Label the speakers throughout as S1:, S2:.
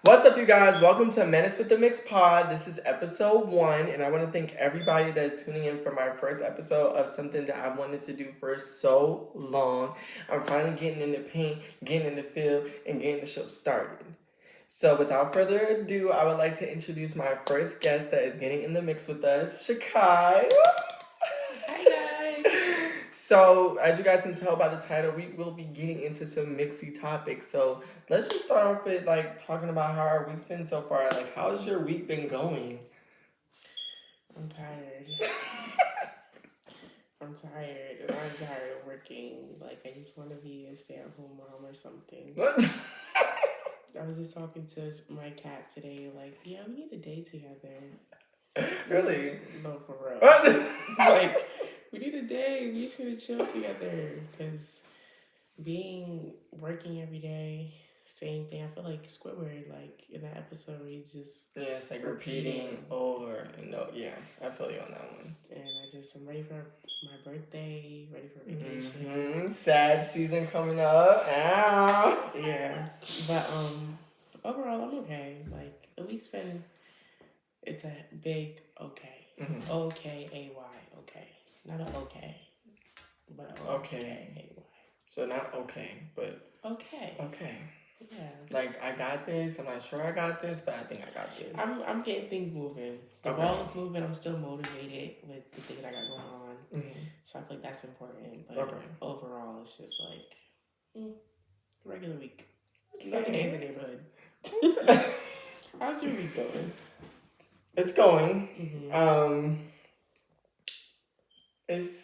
S1: What's up, you guys? Welcome to Menace with the Mix Pod. This is episode 1, and I want to thank everybody that's tuning in for my first episode of something that I wanted to do for so long. I'm finally getting in the paint, getting in the field, and getting the show started. So, without further ado, I would like to introduce my first guest that is getting in the mix with us, Shakai.
S2: Hi guys.
S1: So, as you guys can tell by the title, we will be getting into some mixy topics. So, let's just start off with talking about how our week's been so far. Like, how's your week been going?
S2: I'm tired. I'm tired. I'm tired of working. Like I just want to be a stay-at-home mom or something.
S1: What?
S2: I was just talking to my cat today. Like, yeah, we need a day together.
S1: Really?
S2: No, for real.
S1: What?
S2: Like, we need a day. We just need to chill together. Cause being working every day, same thing. I feel like Squidward. Like in that episode, where he's just
S1: Yeah, it's like repeating over and over. Yeah, I feel you on that one.
S2: And I'm ready for my birthday, ready for vacation.
S1: Sad season coming up. Ow.
S2: Yeah. But overall I'm okay. Like the week's been it's a big okay.
S1: Mm-hmm.
S2: O-K-A-Y, okay. Not a okay. But
S1: Okay. So not okay, but
S2: okay.
S1: okay.
S2: Yeah.
S1: Like I got this. I'm not sure I got this, but I think I got this.
S2: I'm getting things moving. The
S1: Okay.
S2: ball is moving. I'm still motivated with the things I got going on.
S1: Mm-hmm.
S2: So I feel like that's important. But
S1: Okay.
S2: overall, it's just like regular week. Like a day in the neighborhood. How's your week going?
S1: It's going.
S2: Mm-hmm.
S1: It's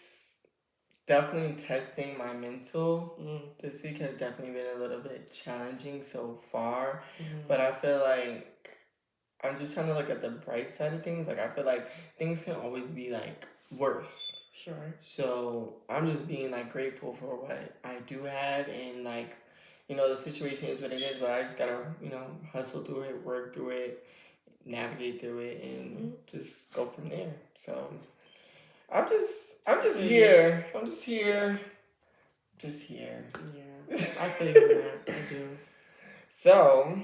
S1: definitely testing my mental.
S2: Mm-hmm.
S1: This week has definitely been a little bit challenging so far,
S2: Mm-hmm.
S1: but I feel like I'm just trying to look at the bright side of things. Like I feel like things can always be like worse.
S2: Sure.
S1: So I'm just being like grateful for what I do have, and like, the situation is what it is, but I just gotta, hustle through it, work through it, navigate through it, and just go from there. So I'm just here. I'm just here. Just here.
S2: Yeah. I feel you on that. I do.
S1: So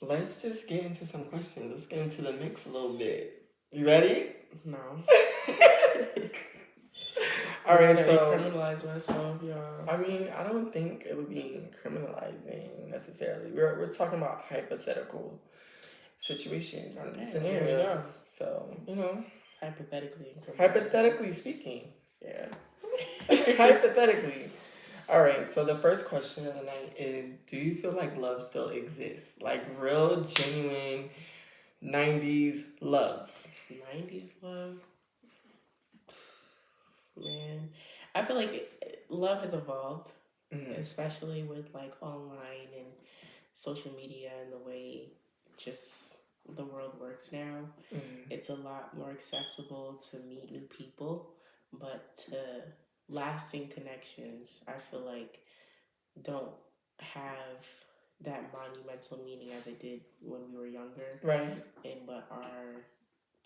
S1: let's just get into some questions. Let's get into the mix a little bit. You ready?
S2: No.
S1: All right,
S2: I
S1: so
S2: criminalize myself, y'all.
S1: I mean, I don't think it would be criminalizing necessarily. We're talking about hypothetical situations and
S2: Okay,
S1: scenarios.
S2: there we go.
S1: So,
S2: Hypothetically
S1: speaking.
S2: Yeah.
S1: Hypothetically. All right, so the first question of the night is, do you feel like love still exists? Like real, genuine 90s love.
S2: 90s love? Man. I feel like love has evolved, especially with like online and social media and the way just the world works now. It's a lot more accessible to meet new people, but to lasting connections, I feel like don't have that monumental meaning as it did when we were younger.
S1: Right.
S2: And what our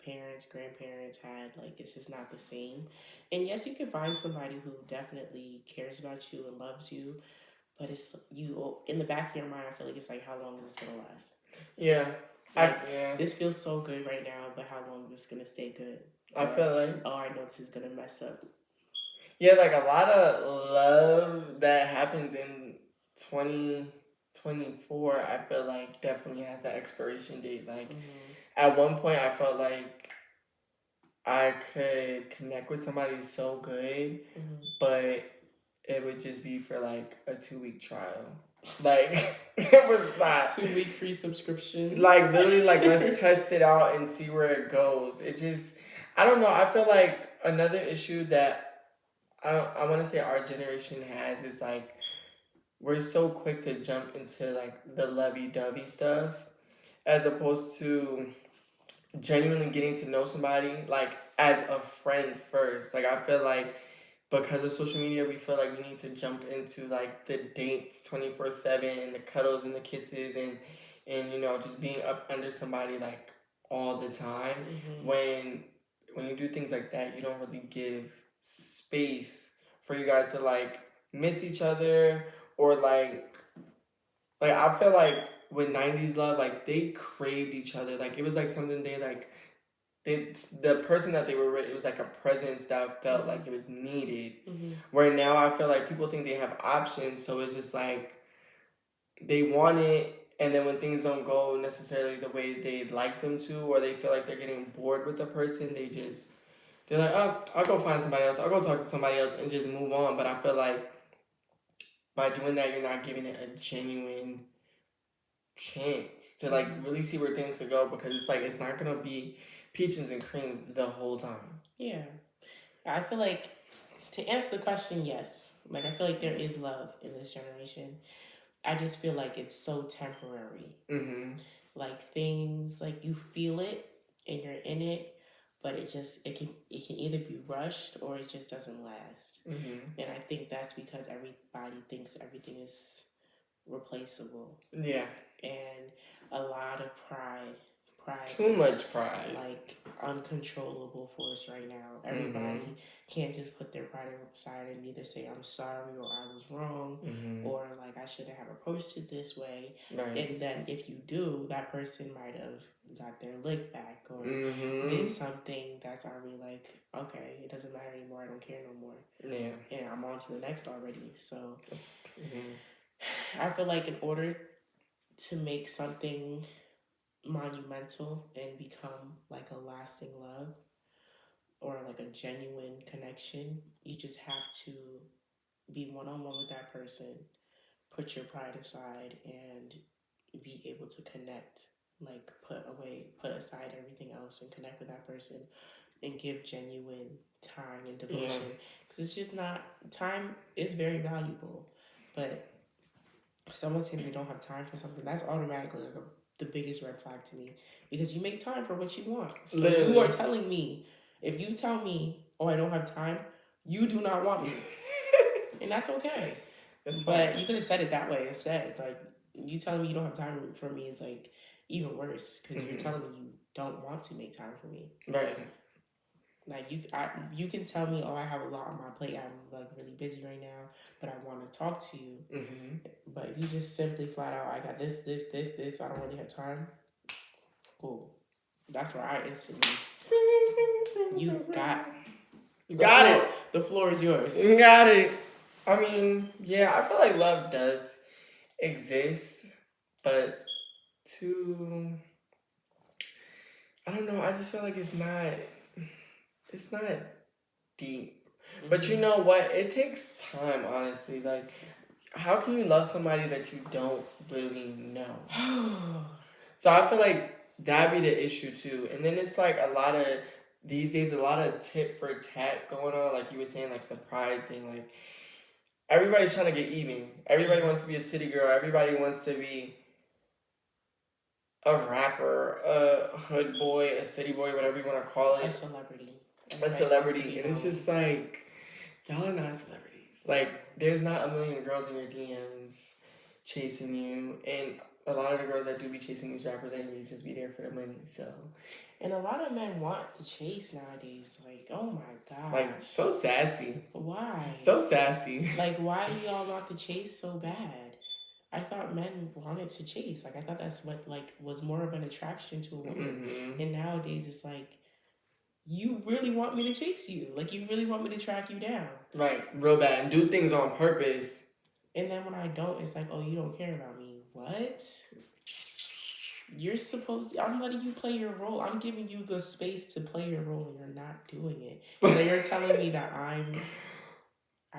S2: parents, grandparents had, like it's just not the same. And yes, you can find somebody who definitely cares about you and loves you, but it's you in the back of your mind. I feel like it's like, how long is this gonna last?
S1: Yeah.
S2: Like, this feels so good right now, but how long is this gonna stay good?
S1: I feel like,
S2: oh, I know this is gonna mess up.
S1: yeah, like a lot of love that happens in 2024, I feel like definitely has that expiration date. Like at one point, I felt like I could connect with somebody so good, but it would just be for like a 2-week trial. Like it was not
S2: 2-week free subscription.
S1: Like literally, like let's test it out and see where it goes. It just, I don't know. I feel like another issue that I want to say our generation has is like we're so quick to jump into like the lovey-dovey stuff as opposed to genuinely getting to know somebody like as a friend first. Like I feel like because of social media, we feel like we need to jump into like the dates 24/7 and the cuddles and the kisses and just being up under somebody like all the time. When you do things like that, you don't really give space for you guys to like miss each other or like Like, I feel like with 90s love, like, they craved each other. Like, it was like something they like. The person that they were with, it was like a presence that felt like it was needed. Where now I feel like people think they have options, so it's just like they want it, and then when things don't go necessarily the way they'd like them to, or they feel like they're getting bored with the person, they're like, oh, I'll go find somebody else, I'll go talk to somebody else and just move on. But I feel like by doing that, you're not giving it a genuine chance to like really see where things could go, because it's like it's not gonna be peaches and cream the whole time.
S2: Yeah. I feel like, to answer the question, yes. Like, I feel like there is love in this generation. I just feel like it's so temporary. Like, things, like, you feel it and you're in it, but it can either be rushed or it just doesn't last. And I think that's because everybody thinks everything is replaceable.
S1: Yeah.
S2: And a lot of pride.
S1: Too much pride.
S2: Like, uncontrollable force right now. Everybody can't just put their pride aside and either say I'm sorry or I was wrong or like I shouldn't have approached it this way. Right. And then if you do, that person might have got their lick back or did something that's already like, okay, it doesn't matter anymore. I don't care no more. Yeah. And I'm on to the next already. So I feel like in order to make something monumental and become like a lasting love or like a genuine connection, you just have to be one-on-one with that person, put your pride aside, and be able to connect. Like, put aside everything else and connect with that person and give genuine time and devotion. Because it's just not, time is very valuable, but someone saying they don't have time for something, that's automatically like the biggest red flag to me, because you make time for what you want. So literally, you are telling me, if you tell me, oh, I don't have time, you do not want me. And that's okay. But you could have said it that way instead. Like, you telling me you don't have time for me is like even worse, because you're telling me you don't want to make time for me. Right. Like, you can tell me, oh, I have a lot on my plate, I'm like really busy right now, but I want to talk to you. But you just simply flat out, I got this, I don't really have time. Cool. That's where I instantly, you got it. The floor is yours.
S1: You got it. I mean, yeah, I feel like love does exist, but I don't know, I just feel like it's not deep. But you know what? It takes time, honestly. Like, how can you love somebody that you don't really know? So I feel like that'd be the issue too. And then it's like these days, a lot of tit for tat going on. Like you were saying, like the pride thing. Like, everybody's trying to get even. Everybody wants to be a city girl. Everybody wants to be a rapper, a hood boy, a city boy, whatever you want to call it.
S2: A celebrity.
S1: And it's just like, y'all are not celebrities. Like, there's not a million girls in your DMs chasing you, and a lot of the girls that do be chasing these rappers anyways just be there for the money. So,
S2: and a lot of men want the chase nowadays. Like, oh my god,
S1: like, so sassy.
S2: Why?
S1: So sassy.
S2: Like, why do y'all want the chase so bad? I thought men wanted to chase. Like, I thought that's what like was more of an attraction to a woman. And nowadays it's like, you really want me to chase you. Like, you really want me to track you down.
S1: Right. Real bad. And do things on purpose.
S2: And then when I don't, it's like, oh, you don't care about me. What? You're supposed to, I'm letting you play your role. I'm giving you the space to play your role and you're not doing it. So you're telling me that I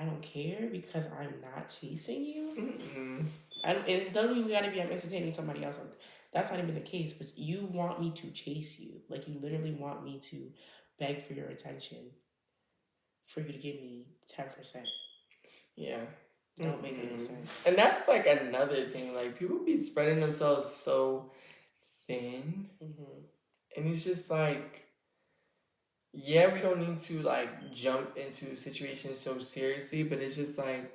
S2: don't care because I'm not chasing you? It doesn't even gotta be I'm entertaining somebody else. That's not even the case, but you want me to chase you. Like, you literally want me to beg for your attention for you to give me 10%.
S1: Yeah.
S2: Don't make any sense.
S1: And that's like another thing. Like, people be spreading themselves so thin. And it's just like, yeah, we don't need to like jump into situations so seriously, but it's just like,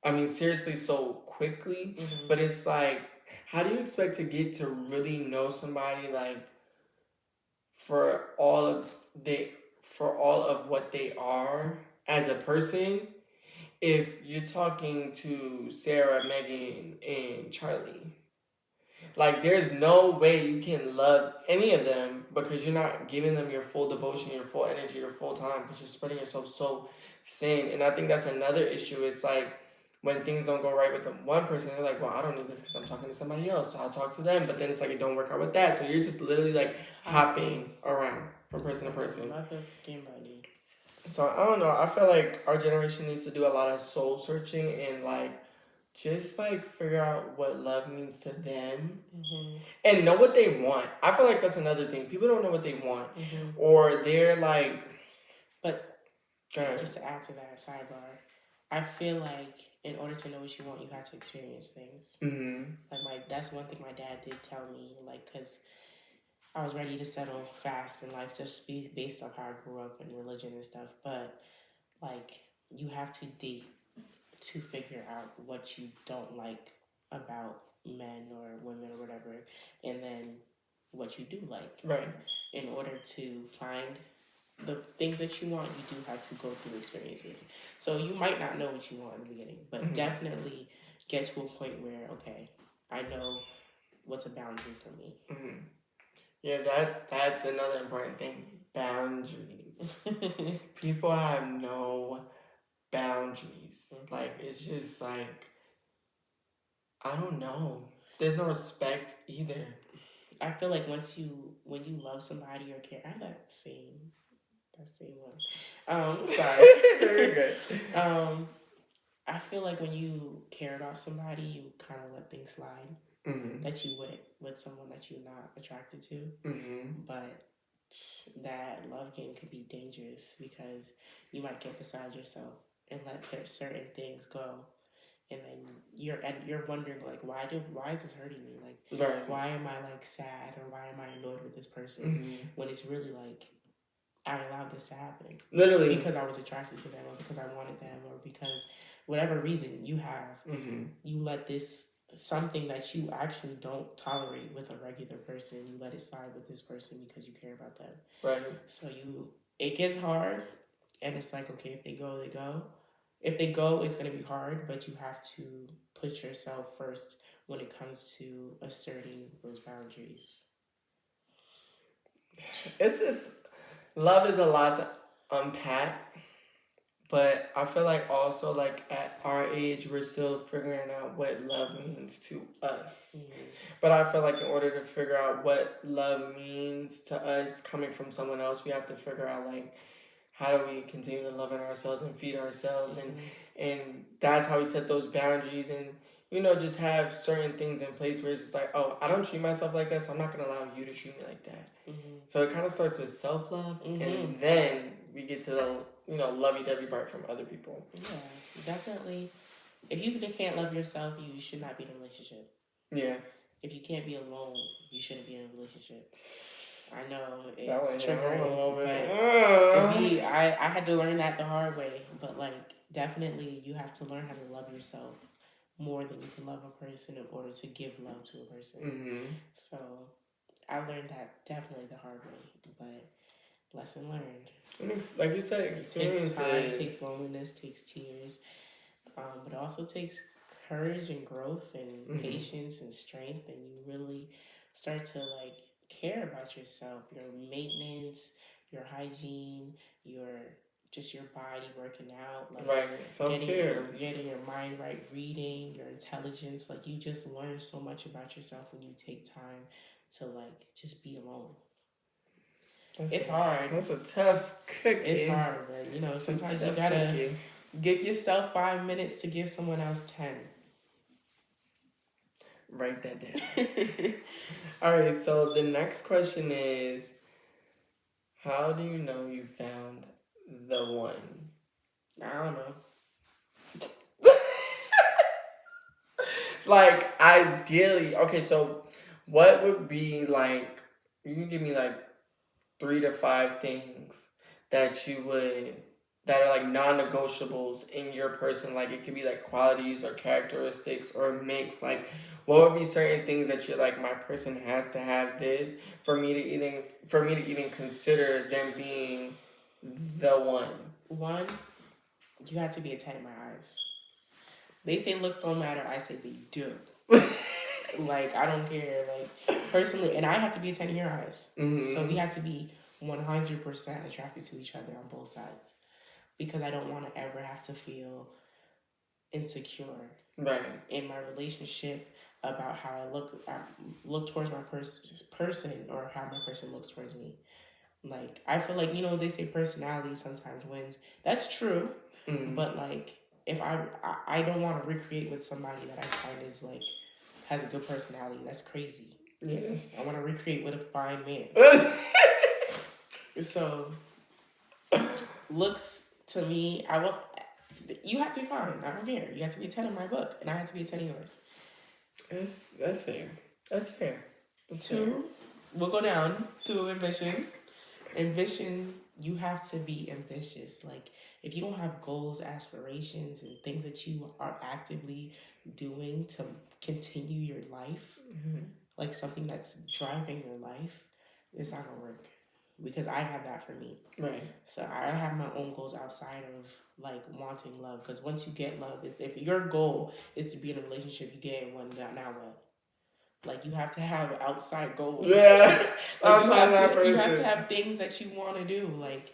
S1: I mean, seriously so quickly. But it's like, how do you expect to get to really know somebody, like, for all of what they are as a person, if you're talking to Sarah, Megan, and Charlie, like, there's no way you can love any of them because you're not giving them your full devotion, your full energy, your full time because you're spreading yourself so thin. And I think that's another issue. It's like when things don't go right with the one person, they're like, well, I don't need this because I'm talking to somebody else, so I'll talk to them. But then it's like it don't work out with that. So you're just literally like hopping around from person to person.
S2: Not the game money.
S1: So I don't know. I feel like our generation needs to do a lot of soul searching and like just like figure out what love means to them and know what they want. I feel like that's another thing. People don't know what they want, or they're like.
S2: But just to add to that sidebar, I feel like in order to know what you want, you have to experience things. Like that's one thing my dad did tell me, like, because I was ready to settle fast in life just based off how I grew up and religion and stuff. But like you have to date to figure out what you don't like about men or women or whatever, and then what you do like.
S1: Right.
S2: In order to find the things that you want, you do have to go through experiences. So you might not know what you want in the beginning, but definitely get to a point where, okay, I know what's a boundary for me.
S1: Yeah, that's another important thing. Boundaries. People have no boundaries. Like, it's just like, I don't know. There's no respect either.
S2: I feel like when you love somebody or care, I have that same one. Sorry.
S1: Very good.
S2: I feel like when you care about somebody, you kind of let things slide that you wouldn't with someone that you're not attracted to. But that love game could be dangerous because you might get beside yourself and let certain things go, and then you're wondering like why is this hurting me, like why am I like sad or why am I annoyed with this person when it's really like I allowed this to happen
S1: literally
S2: because I was attracted to them or because I wanted them or because whatever reason you have, you let this something that you actually don't tolerate with a regular person, you let it slide with this person because you care about them.
S1: Right.
S2: So it gets hard, and it's like, okay, if they go, they go. If they go, it's going to be hard, but you have to put yourself first when it comes to asserting those boundaries.
S1: It's just, love is a lot to unpack. But I feel like also like at our age we're still figuring out what love means to us. But I feel like in order to figure out what love means to us coming from someone else, we have to figure out like how do we continue to love in ourselves and feed ourselves and that's how we set those boundaries and just have certain things in place where it's just like, oh, I don't treat myself like that, so I'm not gonna allow you to treat me like that. So it kind of starts with self-love and then we get to the lovey-dovey part from other people.
S2: Yeah, definitely. If you can't love yourself, you should not be in a relationship.
S1: Yeah.
S2: If you can't be alone, you shouldn't be in a relationship. I know it's triggering, but for me, I had to learn that the hard way. But like, definitely, you have to learn how to love yourself more than you can love a person in order to give love to a person. So I learned that definitely the hard way, but lesson learned.
S1: Like you said, experiences.
S2: It takes time, takes loneliness, takes tears, but it also takes courage and growth and patience and strength, and you really start to like care about yourself, your maintenance, your hygiene, your body working out, like
S1: right, self-care,
S2: getting your mind right, reading, your intelligence. Like you just learn so much about yourself when you take time to like just be alone. It's hard.
S1: That's a tough cookie.
S2: It's hard, but sometimes you gotta give yourself 5 minutes to give someone else 10.
S1: Write that down. All right, so the next question is, how do you know you found the one?
S2: I don't know.
S1: Like, ideally, okay, so what would be like, you can give me like 3 to 5 things that are like non-negotiables in your person. Like it could be like qualities or characteristics or a mix. Like what would be certain things that you're like, my person has to have this for me to even consider them being the one?
S2: You have to be a 10 in my eyes. They say looks don't matter. I say they do. Like, I don't care. Like, personally, and I have to be a 10 in your eyes. Mm-hmm. So we have to be 100% attracted to each other on both sides. Because I don't want to ever have to feel insecure in my relationship about how I look towards my person or how my person looks towards me. Like, I feel like, you know, they say personality sometimes wins. That's true. Mm-hmm. But, like, if I don't want to recreate with somebody that I find is, like, has a good personality. That's crazy. Yes. I want to recreate with a fine man. So, looks to me, you have to be fine. I don't care. You have to be a 10 in my book, and I have to be a 10 in yours.
S1: That's fair. That's fair.
S2: Two, we'll go down to ambition. Ambition, you have to be ambitious. Like, if you don't have goals, aspirations, and things that you are actively doing to continue your life, mm-hmm. like something that's driving your life, it's not gonna work. Because I have that for me. Right. So I have my own goals outside of like wanting love. Because once you get love, if your goal is to be in a relationship, you get one. Now what? Like, you have to have outside goals. Yeah. Like, you have to have things that you want to do. Like,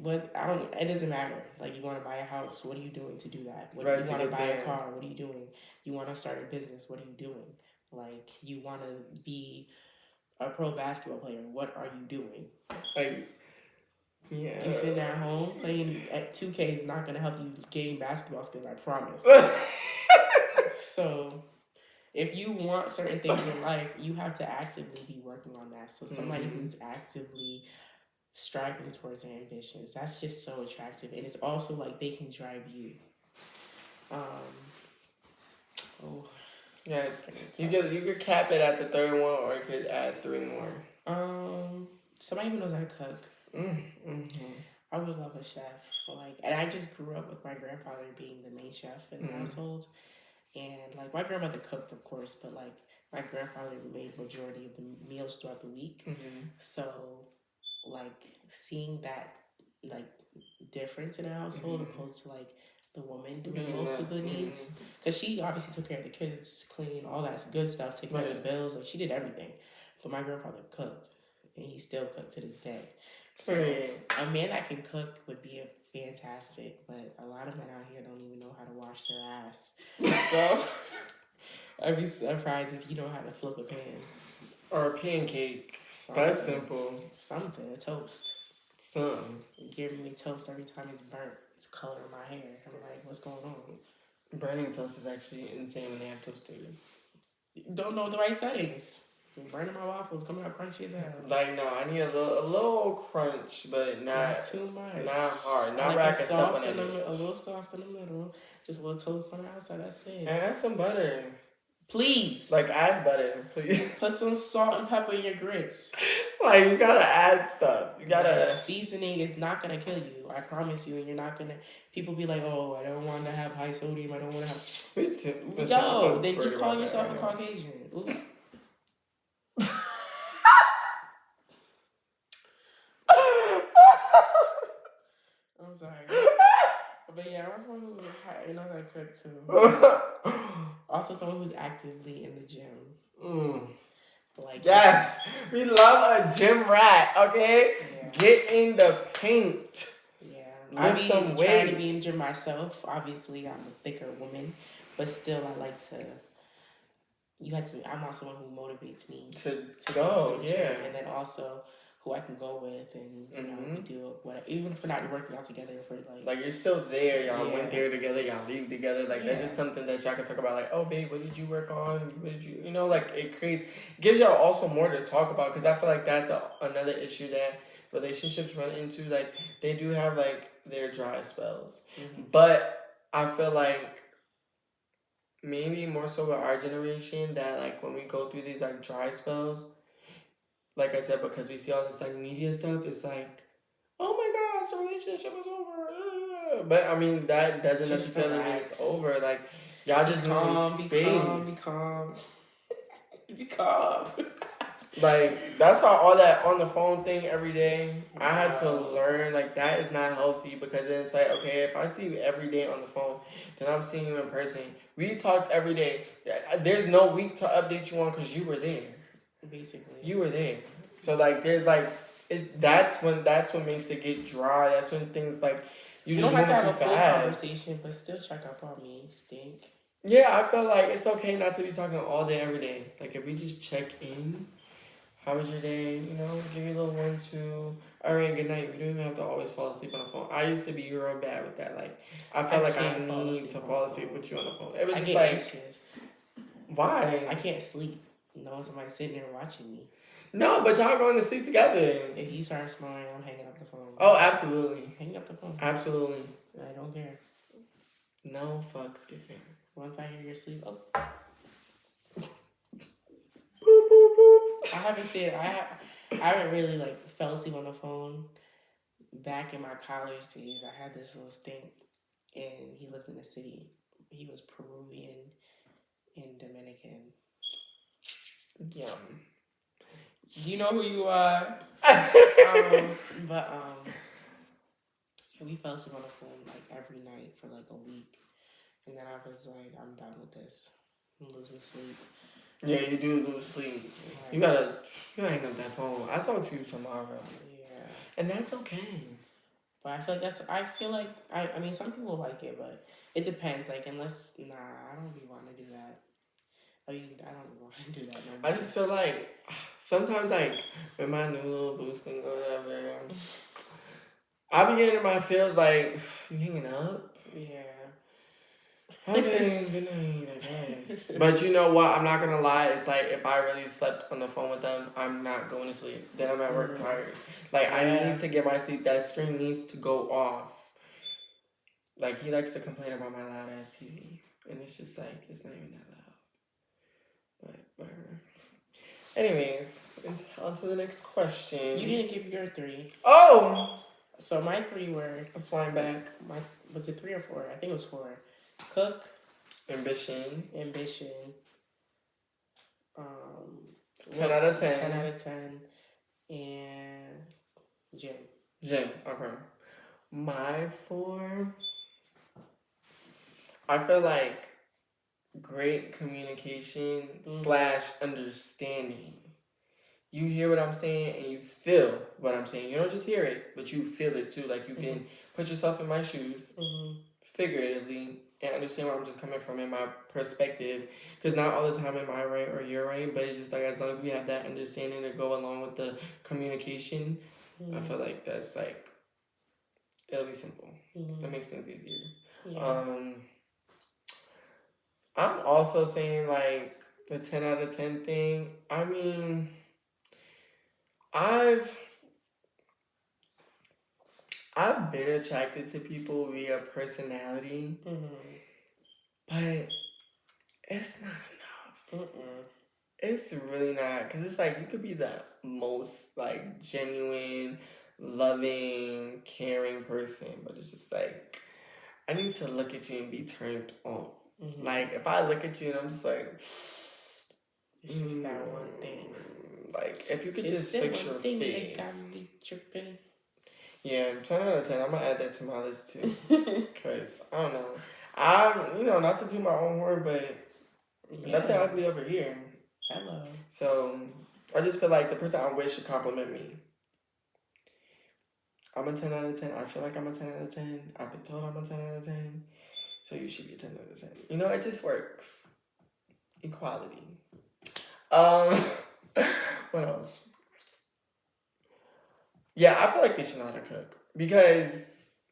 S2: it doesn't matter. Like, you want to buy a house. What are you doing to do that? You want to buy a car. What are you doing? You want to start a business. What are you doing? Like, you want to be a pro basketball player. What are you doing? Like, yeah. You sitting at home playing at 2K is not going to help you gain basketball skills, I promise. So, if you want certain things in life, you have to actively be working on that. So, somebody mm-hmm. who's actively striving towards their ambitions, that's just so attractive. And it's also like they can drive you.
S1: Yeah, you could cap it at the third one, or you could add 3 more.
S2: Somebody who knows how to cook. Mm-hmm. I would love a chef. Like, and I just grew up with my grandfather being the main chef in the household, and like my grandmother cooked, of course, but like my grandfather made majority of the meals throughout the week. Mm-hmm. So, like, seeing that like difference in a household mm-hmm. opposed to like the woman doing most of the needs, because she obviously took care of the kids, clean, all that good stuff, take care of the bills, like she did everything. But my grandfather cooked, and he still cooked to this day. So a man that can cook would be fantastic, but a lot of men out here don't even know how to wash their ass. So I'd be surprised if you know how to flip a pan
S1: or a pancake. That's simple.
S2: Something, a toast.
S1: Something.
S2: Giving me toast every time it's burnt. It's coloring my hair. I'm like, what's going on?
S1: Burning toast is actually insane when they have toasters.
S2: Don't know the right settings. Burning my waffles, coming out crunchy as hell.
S1: Like, no, I need a little crunch, but not
S2: too much.
S1: Not hard. Not rack and stuff on it.
S2: A little soft in the middle. Just a little toast on the outside. That's it.
S1: And add some butter.
S2: Please.
S1: Like, add butter, please.
S2: Put some salt and pepper in your grits.
S1: Like, you gotta add stuff. You gotta...
S2: Seasoning is not gonna kill you. I promise you. And you're not gonna... People be like, oh, I don't want to have high sodium. I don't want to have... Yo, then just call yourself a Caucasian. Ooh. I'm sorry. But yeah, I want someone who knows how to cook too. Also, someone who's actively in the gym. Like,
S1: yes, we love a gym rat. Okay, yeah. Get in the paint.
S2: Yeah, I'm trying to be in the gym myself. Obviously, I'm a thicker woman, but still, I like to. I'm also someone who motivates me
S1: to go. Yeah,
S2: and then also who I can go with, and you know, we do whatever. Even if we're not working out together, for like
S1: you're still there. Y'all went there together. Y'all leave together. Like that's just something that y'all can talk about. Like, oh babe, what did you work on? What did you like? It gives y'all also more to talk about, because I feel like that's another issue that relationships run into. Like they do have like their dry spells, but I feel like maybe more so with our generation that like when we go through these like dry spells. Like I said, because we see all this like media stuff, it's like, oh my gosh, the relationship is over. But I mean, that doesn't necessarily mean it's over. Like, y'all just need space.
S2: Be calm. Be calm.
S1: Like, that's why all that on the phone thing every day, I had to
S2: Wow.
S1: learn, like, that is not healthy because then it's like, okay, if I see you every day on the phone, then I'm seeing you in person. We talked every day. There's no week to update you on because you were there.
S2: Basically.
S1: You were there. So, like, there's, like, that's what makes it get dry. That's when things, like, you just
S2: don't have to
S1: moving
S2: have
S1: too
S2: a full
S1: fast.
S2: conversation, but still check up on me, stink.
S1: Yeah, I feel like it's okay not to be talking all day, every day. Like, if we just check in, how was your day? You know, give you a little 1, 2. All right, good night. We don't even have to always fall asleep on the phone. I used to be real bad with that. Like, I felt like I need to fall asleep with you on the phone. It was just like,
S2: anxious.
S1: Why?
S2: I can't sleep knowing somebody's sitting there watching me.
S1: No, but y'all going to sleep together.
S2: If you start snoring, I'm hanging up the phone.
S1: Oh, absolutely.
S2: Hang up the phone.
S1: Absolutely.
S2: I don't care.
S1: No fucks given.
S2: Once I hear your sleep, oh.
S1: Boop, boop, boop.
S2: I haven't really like fell asleep on the phone. Back in my college days, I had this little stink, and he lived in the city. He was Peruvian and Dominican.
S1: Yum.
S2: You know who you are. We fell asleep on the phone like every night for like a week, and then I was like, I'm done with this. I'm losing sleep.
S1: Yeah, you do lose sleep. You gotta hang up that phone. I'll talk to you tomorrow.
S2: Yeah.
S1: And that's okay.
S2: But I feel like I mean some people like it, but it depends. Like unless I don't be wanting to do that. I mean I don't want to do that no more.
S1: I just feel like sometimes like with my new little boosting or whatever, I be getting in my feels like, you hanging up?
S2: Yeah.
S1: Okay, good night, I guess. But you know what? I'm not gonna lie. It's like if I really slept on the phone with them, I'm not going to sleep. Then I'm at work tired. Like I need to get my sleep. That screen needs to go off. Like he likes to complain about my loud ass TV, and it's just like it's not even that loud. But whatever. Anyways, on to the next question.
S2: You didn't give your 3.
S1: Oh.
S2: So my 3 were.
S1: Let's wind back.
S2: Was it 3 or 4? I think it was 4. Cook.
S1: Ambition. 10 out of 10.
S2: 10 out of 10. And Jim.
S1: Okay. My 4. I feel like great communication / understanding. You hear what I'm saying and you feel what I'm saying. You don't just hear it, but you feel it too. Like you can put yourself in my shoes, figuratively, and understand where I'm just coming from in my perspective. Because not all the time am I right or you're right, but it's just like as long as we have that understanding to go along with the communication, I feel like that's like, it'll be simple. That makes things easier. Yeah. I'm also saying like the 10 out of 10 thing. I mean, I've been attracted to people via personality, but it's not enough. It's really not, because it's like you could be the most like genuine, loving, caring person, but it's just like I need to look at you and be turned on. Like if I look at you and I'm just like,
S2: it's just that one thing.
S1: Like if you could just fix your face.
S2: That got me tripping.
S1: Yeah, 10 out of 10. I'm gonna add that to my list too, cause I don't know. I'm not to toot my own horn, but nothing ugly over here.
S2: Hello.
S1: So I just feel like the person I'm with should compliment me. I'm a 10 out of 10. I feel like I'm a 10 out of 10. I've been told I'm a 10 out of 10. So you should be a 10 out of 10. You know, it just works. Equality. What else? Yeah, I feel like they should know how to cook. Because,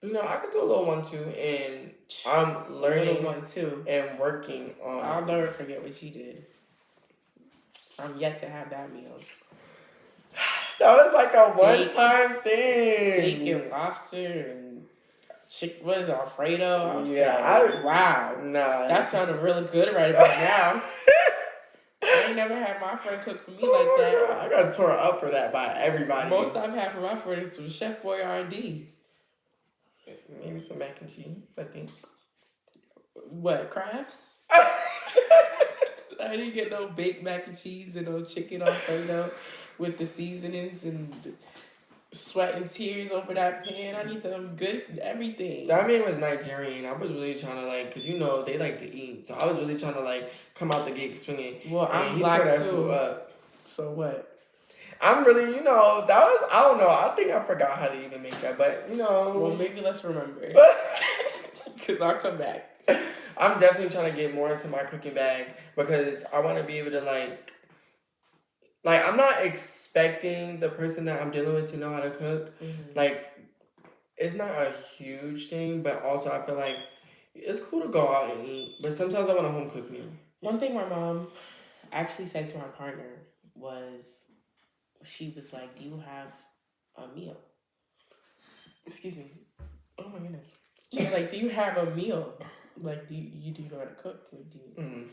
S1: I could do a little 1, 2, and I'm learning
S2: 1, 2
S1: and working on.
S2: I'll never forget what you did. I'm yet to have that meal.
S1: That was like a one-time thing.
S2: Steak and lobster and what is it, Alfredo? Wow.
S1: Nah.
S2: That sounded really good right about now. I ain't never had my friend cook for me like that.
S1: God. I got tore up for that by everybody.
S2: Most I've had for my friend is some Chef Boyardee.
S1: Maybe some mac and cheese, I think.
S2: What, crafts? I didn't get no baked mac and cheese and no chicken Alfredo with the seasonings and sweat and tears over that pan. I need them good everything.
S1: That man was Nigerian. I was really trying to like, cause they like to eat. So I was really trying to like come out the gate swinging.
S2: Well, I'm black too. So what?
S1: I'm really, that was, I don't know. I think I forgot how to even make that, but
S2: Well, maybe let's remember. Because I'll come back.
S1: I'm definitely trying to get more into my cooking bag because I want to be able to like, I'm not expecting the person that I'm dealing with to know how to cook. Mm-hmm. Like, it's not a huge thing, but also I feel like it's cool to go out and eat, but sometimes I want a home cooked meal.
S2: One thing my mom actually said to my partner was, she was like, "Do you have a meal?" Excuse me. Oh my goodness. She was like, "Do you have a meal? Like, do you know how to cook? Like, do you?" Mm-hmm.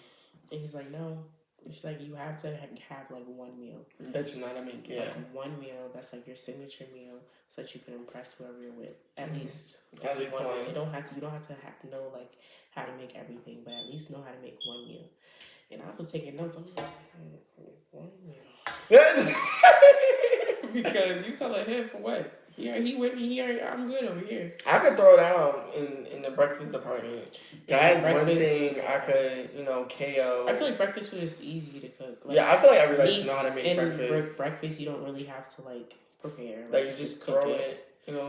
S2: And he's like, "No." She's like, "You have to have like one meal.
S1: That you know how to make, yeah.
S2: Like one meal that's like your signature meal, so that you can impress whoever you're with. At least
S1: one meal.
S2: You don't have to know like how to make everything, but at least know how to make one meal." And I was taking notes. I was like, one meal. Because you telling him for what? Yeah, he with me here. I'm good over here.
S1: I could throw down in the breakfast department. That's one thing I could, KO.
S2: I feel like breakfast food is easy to cook.
S1: Like, yeah, I feel like everybody should know how to make breakfast.
S2: Breakfast, you don't really have to like prepare.
S1: Like you just throw it,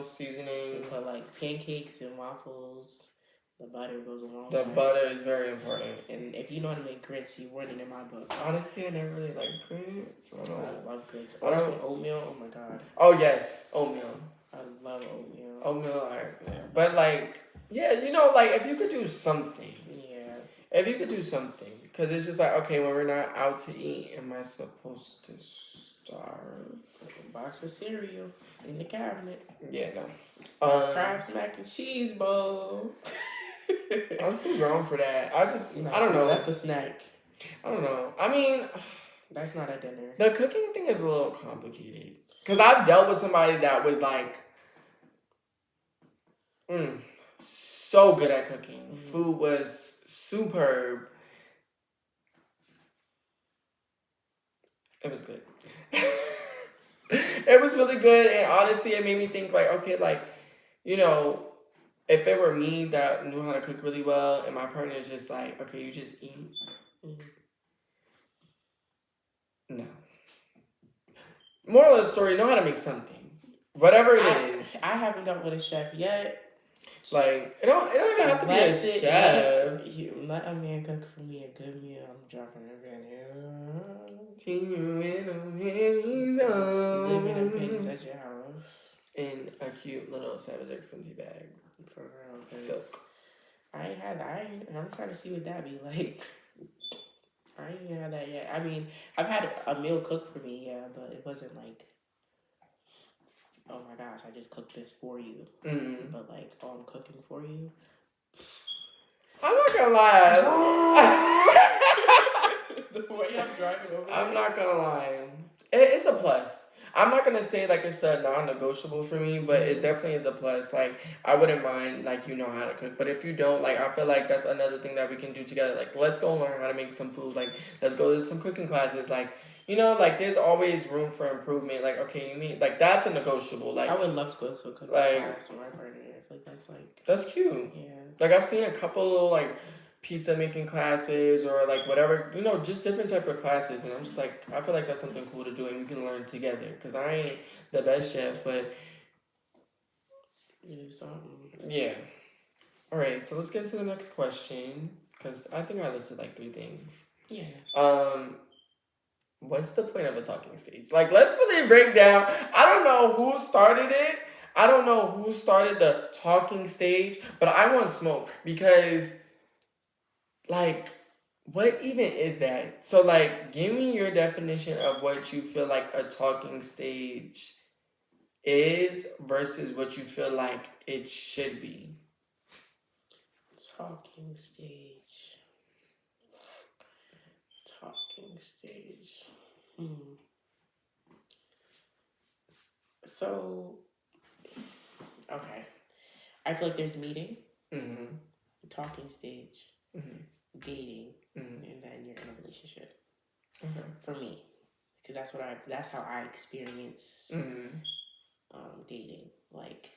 S1: seasoning.
S2: You put like pancakes and waffles. The butter goes along.
S1: The butter is very important.
S2: And if you know how to make grits, you're winning in my book.
S1: Honestly, I never really like grits.
S2: I love grits. Also, oatmeal. Oh my god.
S1: Oh yes, oatmeal.
S2: I love oatmeal.
S1: Oatmeal, but like, yeah, like if you could do something.
S2: Yeah.
S1: If you could do something, because it's just like, okay, when we're not out to eat, am I supposed to starve?
S2: A box of cereal in the cabinet.
S1: Yeah, no.
S2: Kraft mac and cheese bowl.
S1: I'm too grown for that. I don't know.
S2: That's a snack.
S1: I don't know. I mean,
S2: that's not a dinner.
S1: The cooking thing is a little complicated. Because I've dealt with somebody that was like, so good at cooking. Mm-hmm. Food was superb. It was good. It was really good. And honestly, it made me think like, okay, like, if it were me that knew how to cook really well and my partner is just like, okay, you just eat. Mm-hmm. No. Moral of the story, know how to make something. Whatever it is.
S2: I haven't dealt with a chef yet.
S1: Like, it don't even have to be a chef.
S2: Let a man cook for me a good meal. I'm dropping everything. Living in pennies at your house.
S1: In a cute little Savage X Fenty bag.
S2: For real.
S1: Silk.
S2: I'm trying to see what that be like. I ain't had that yet. I mean, I've had a meal cooked for me, yeah, but it wasn't like, oh my gosh, I just cooked this for you. Mm-hmm. But like, oh, I'm cooking for you.
S1: I'm not gonna lie.
S2: The way I'm driving over.
S1: I'm not gonna lie. It's a plus. I'm not gonna say like it's a non-negotiable for me, but it definitely is a plus. Like I wouldn't mind like you know how to cook, but if you don't, like I feel like that's another thing that we can do together. Like let's go learn how to make some food. Like let's go to some cooking classes. Like like there's always room for improvement. Like okay, you mean like that's a negotiable. Like
S2: I would love to go to a cooking class with my partner. I feel like
S1: that's cute.
S2: Yeah.
S1: Like I've seen a couple like pizza making classes or like whatever, just different type of classes, and I'm just like I feel like that's something cool to do and we can learn together because I ain't the best chef, but
S2: you do something.
S1: Yeah. All right, so let's get into the next question because I think I listed like 3 things.
S2: Yeah.
S1: What's the point of a talking stage? Like let's really break down. I don't know who started it. I don't know who started the talking stage, but I want smoke because like, what even is that? So, like, give me your definition of what you feel like a talking stage is versus what you feel like it should be.
S2: Talking stage. So, okay. I feel like there's meeting. Mm-hmm. Talking stage. Mm-hmm. dating, and then you're in a relationship.
S1: Okay.
S2: For me, because that's how I experience dating. Like,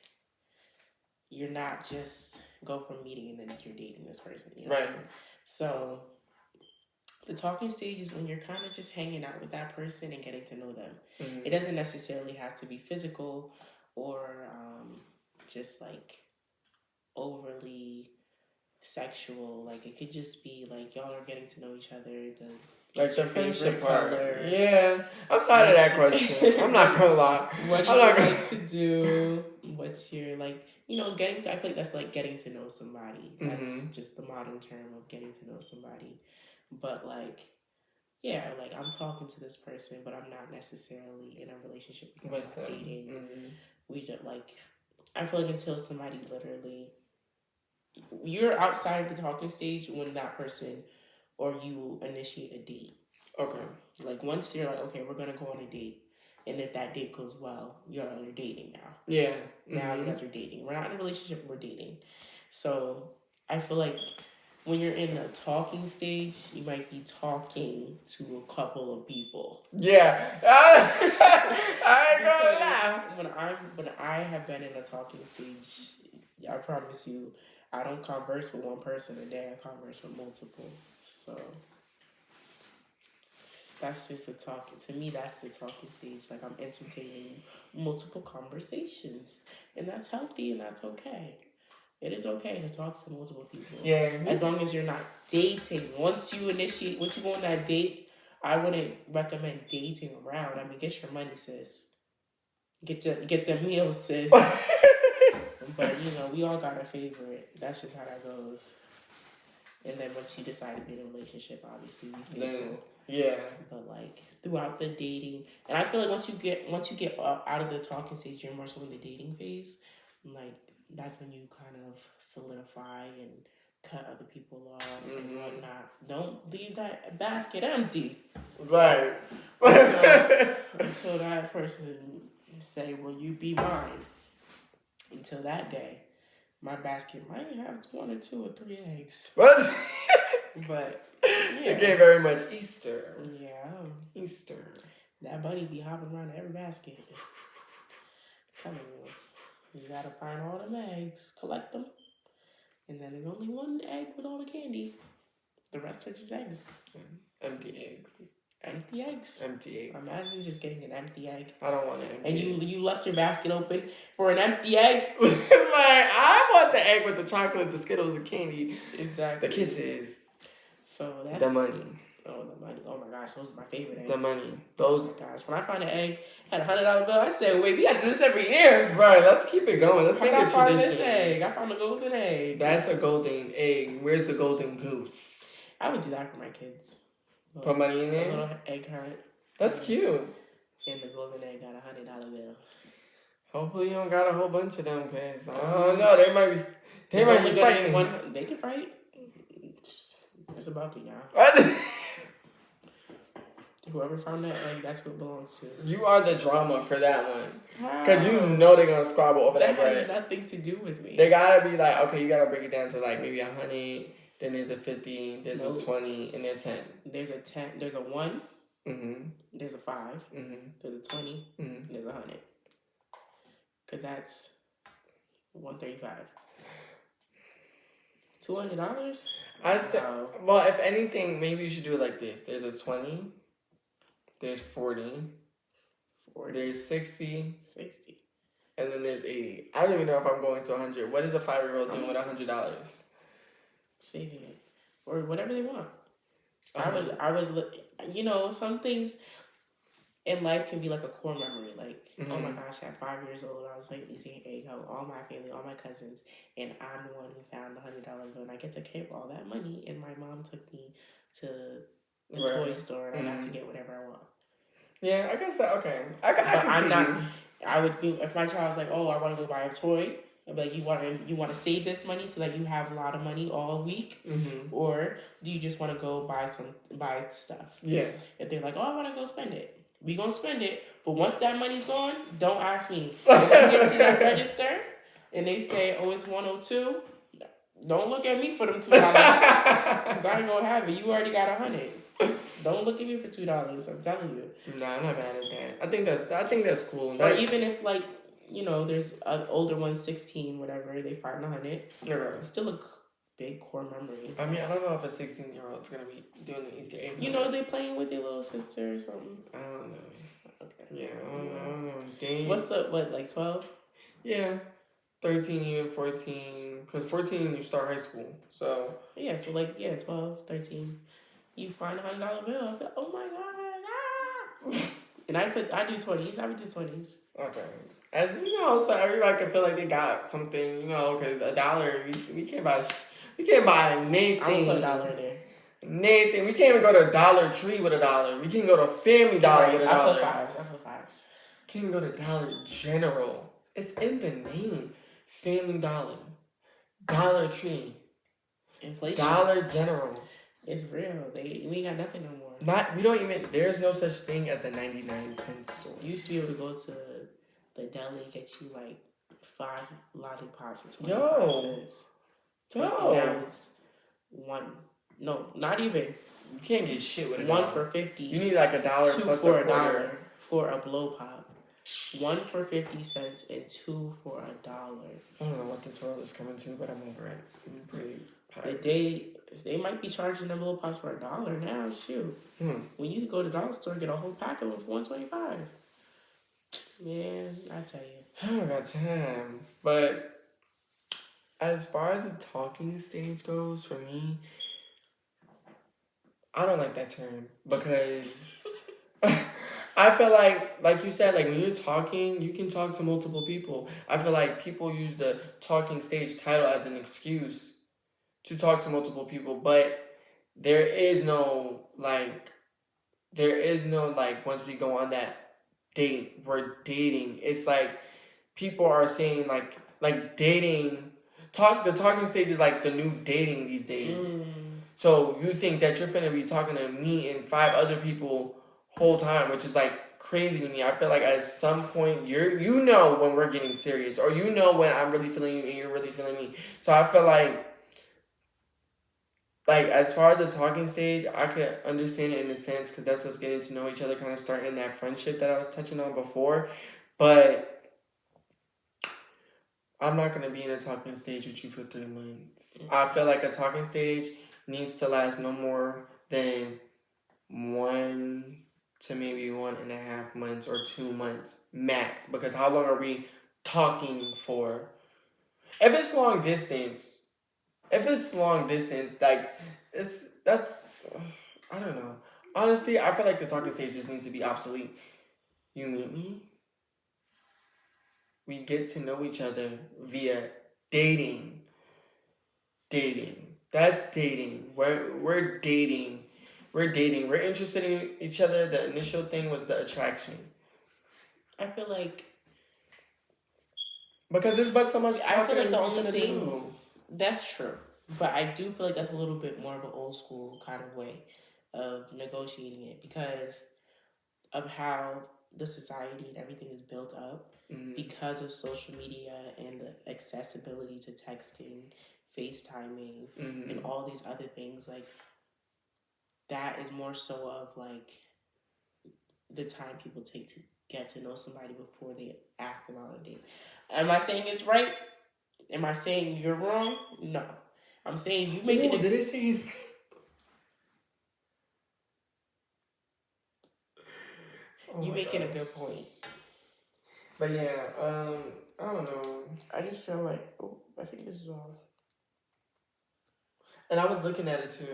S2: you're not just go from meeting and then you're dating this person, you know?
S1: Right.
S2: So the talking stage is when you're kind of just hanging out with that person and getting to know them. It doesn't necessarily have to be physical or just like overly sexual. Like, it could just be like y'all are getting to know each other.
S1: Like the friendship part. Yeah. I'm sorry to that question. I'm not gonna lie.
S2: What do you like to do? What's your, like, you know, getting to, I feel like that's like getting to know somebody. That's just the modern term of getting to know somebody. But like, yeah, like I'm talking to this person, but I'm not necessarily in a relationship with them. Dating. We just like, I feel like until somebody literally, you're outside of the talking stage when that person or you initiate a date.
S1: Okay.
S2: Like, once you're like, okay, we're gonna go on a date, and if that date goes well, you're dating now.
S1: Yeah.
S2: Now you guys are dating. We're not in a relationship, we're dating. So I feel like when you're in the talking stage, you might be talking to a couple of people.
S1: Yeah. I ain't gonna lie.
S2: When I have been in a talking stage, I promise you, I don't converse with one person a day. I converse with multiple. So that's just a talking. To me, that's the talking stage. Like, I'm entertaining multiple conversations, and that's healthy, and that's okay. It is okay to talk to multiple people.
S1: Yeah.
S2: As long as you're not dating. Once you go on that date, I wouldn't recommend dating around. I mean, get your money, sis. Get the meals, sis. But, you know, we all got a favorite. That's just how that goes. And then once you decide to be in a relationship, obviously be faithful.
S1: Yeah.
S2: But like throughout the dating, and I feel like once you get out of the talking stage, you're more so in the dating phase. Like, that's when you kind of solidify and cut other people off and whatnot. Don't leave that basket empty.
S1: Right.
S2: Until that person say, "Will you be mine?" Until that day, my basket might have 1 or 2 or 3 eggs.
S1: What?
S2: But
S1: yeah. It gave very much Easter.
S2: Yeah.
S1: Easter.
S2: That bunny be hopping around every basket. Telling you, you gotta find all them eggs, collect them, and then there's only 1 egg with all the candy. The rest are just eggs.
S1: Empty eggs.
S2: Empty eggs.
S1: Empty eggs.
S2: Imagine just getting an empty egg.
S1: I don't want an empty egg.
S2: And you left your basket open for an empty egg?
S1: Like, I want the egg with the chocolate, the Skittles, the candy.
S2: Exactly.
S1: The kisses.
S2: So that's...
S1: The money.
S2: Oh, the money. Oh, my gosh. Those are my favorite eggs.
S1: The money. Those...
S2: Oh, my gosh. When I find an egg, had $100 bill, I said, wait, we got to do this every year.
S1: Right. Let's keep it going. Let's make it tradition. I found
S2: this egg. I found a golden egg.
S1: That's a golden egg. Where's the golden goose?
S2: I would do that for my kids.
S1: Put money in there?
S2: A little egg hunt.
S1: That's cute.
S2: And the golden egg got a $100 bill.
S1: Hopefully you don't got a whole bunch of them, cause I don't know. They might be fighting.
S2: They can fight. It's about me now. Whoever found that egg, that's what it belongs to.
S1: You are the drama for that one. Cause you know they're gonna squabble over that bread.
S2: That has nothing to do with me.
S1: They gotta be like, okay, you gotta break it down to like maybe 100. Then there's a 50. There's a 20, and there's 10. There's a
S2: 10. There's a 1.
S1: Mm-hmm.
S2: There's a 5.
S1: Mm-hmm.
S2: There's a 20. Mm-hmm. And there's a 100. Cause that's $135. $200.
S1: I said, well, if anything, maybe you should do it like this. There's a 20. There's 40. There's 60. And then there's 80. I don't even know if I'm going to 100. What is a 5-year-old doing with $100?
S2: Saving it. Or whatever they want. I would, you know, some things in life can be like a core memory. Like, oh my gosh, at 5 years old, I was waiting to see egg hunt with all my family, all my cousins, and I'm the one who found the $100 bill, and I get to keep all that money, and my mom took me to the toy store, and I got to get whatever I want.
S1: Yeah, I guess that, okay. I can see.
S2: I would do, if my child's like, oh, I want to go buy a toy, I'd be like, you want to save this money so that you have a lot of money all week? Mm-hmm. Or do you just want to go buy stuff?
S1: Yeah.
S2: If they're like, oh, I want to go spend it. We gonna spend it, but once that money's gone, don't ask me. If you get to that register and they say, oh, it's 102, Don't look at me for them $2 because I ain't gonna have it. You already got 100. Don't look at me for $2. I'm telling you.
S1: Nah, I'm not mad at that. I think that's cool.
S2: Or even if like there's an older one, 16, whatever, they find 100.
S1: Yeah.
S2: It's still a big core memory.
S1: I mean, I don't know if a 16-year-old's gonna be doing the Easter egg.
S2: They playing with their little sister or something.
S1: I don't know. Okay. Yeah, I don't know. Dang.
S2: What's like 12?
S1: Yeah. 13, even 14. Because 14, you start high school. So.
S2: Yeah, so 12, 13. You find $100 bill. Oh my God. Ah! And I do 20s. I would do 20s.
S1: Okay. As so everybody can feel like they got something, because $1, we can't buy anything.
S2: I'm gonna put $1 in there.
S1: Nathan, we can't even go to Dollar Tree with $1. We can't go to Family Dollar with $1.
S2: I put fives.
S1: Can't even go to Dollar General. It's in the name. Family Dollar. Dollar Tree.
S2: Inflation.
S1: Dollar General.
S2: It's real. We ain't got nothing no more.
S1: There's no such thing as a 99-cent store.
S2: You used to be able to go to the deli and get you like 5 lollipops for 25 cents. Now it's one. No, not even.
S1: You can't get shit with
S2: $1 for 50.
S1: You need like $1
S2: 2
S1: plus
S2: for
S1: a $1
S2: for a blow pop. 1 for 50 cents and 2 for $1.
S1: I don't know what this world is coming to, but I'm over it. I'm pretty tired.
S2: They might be charging them blow pops for $1 now. Shoot. When you go to the dollar store, get a whole pack of them for $1.25. Man, I tell you.
S1: I don't got time. But as far as the talking stage goes, for me, I don't like that term because I feel like you said, like when you're talking, you can talk to multiple people. I feel like people use the talking stage title as an excuse to talk to multiple people, but there is no once we go on that date, we're dating. It's like people are saying like dating. The talking stage is like the new dating these days. So you think that you're finna be talking to me and 5 other people whole time, which is like crazy to me. I feel like at some point you know when we're getting serious, or when I'm really feeling you and you're really feeling me. So I feel like as far as the talking stage, I could understand it in a sense because that's us getting to know each other, kind of starting that friendship that I was touching on before. But I'm not going to be in a talking stage with you for 3 months. I feel like a talking stage needs to last no more than 1 to maybe 1.5 months or 2 months max. Because how long are we talking for? If it's long distance, like that's I don't know. Honestly, I feel like the talking stage just needs to be obsolete. You meet me. We get to know each other via dating. That's dating. We're dating. We're interested in each other. The initial thing was the attraction.
S2: I feel like
S1: because there's but so much talking.
S2: I feel like the only thing that's true, but I do feel like that's a little bit more of an old school kind of way of negotiating it because of how the society and everything is built up because of social media and the accessibility to texting, FaceTiming, and all these other things. Like that is more so of like the time people take to get to know somebody before they ask them out on a date. Am I saying it's right? Am I saying you're wrong? No. I'm saying you making
S1: did it say his name?
S2: You making a good point.
S1: But yeah, I don't know.
S2: I just feel like, I think this is off.
S1: And I was looking at it too.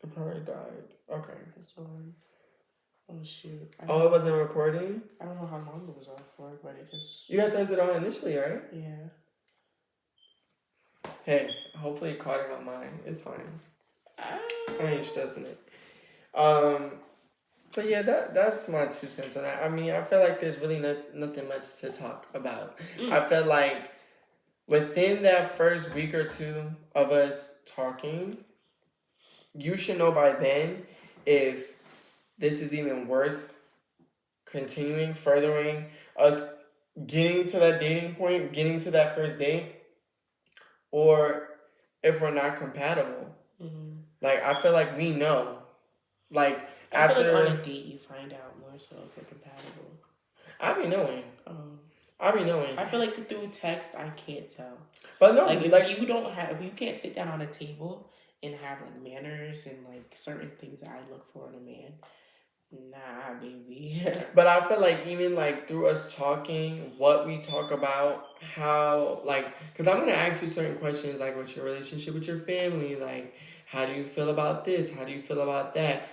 S1: It probably died. Okay.
S2: It's on. Oh shoot.
S1: It wasn't recording?
S2: I don't know how long it was off for, but it just...
S1: You had turned it on initially, right?
S2: Yeah.
S1: Hey, hopefully it caught it on mine. It's fine. I ain't stressing it. But yeah, that's my 2 cents on that. I mean, I feel like there's really nothing much to talk about. I feel like within that first week or 2 of us talking, you should know by then if this is even worth continuing, furthering us getting to that dating point, getting to that first date, or if we're not compatible. Mm-hmm. Like, I feel like we know. Like,
S2: I feel like on a date you find out more so if you're compatible.
S1: I be knowing. I be knowing.
S2: I feel like through text I can't tell.
S1: But no,
S2: like if you can't sit down on a table and have like manners and like certain things that I look for in a man, nah, baby.
S1: But I feel like even like through us talking, what we talk about, how like, because I'm gonna ask you certain questions like, what's your relationship with your family? Like, how do you feel about this? How do you feel about that?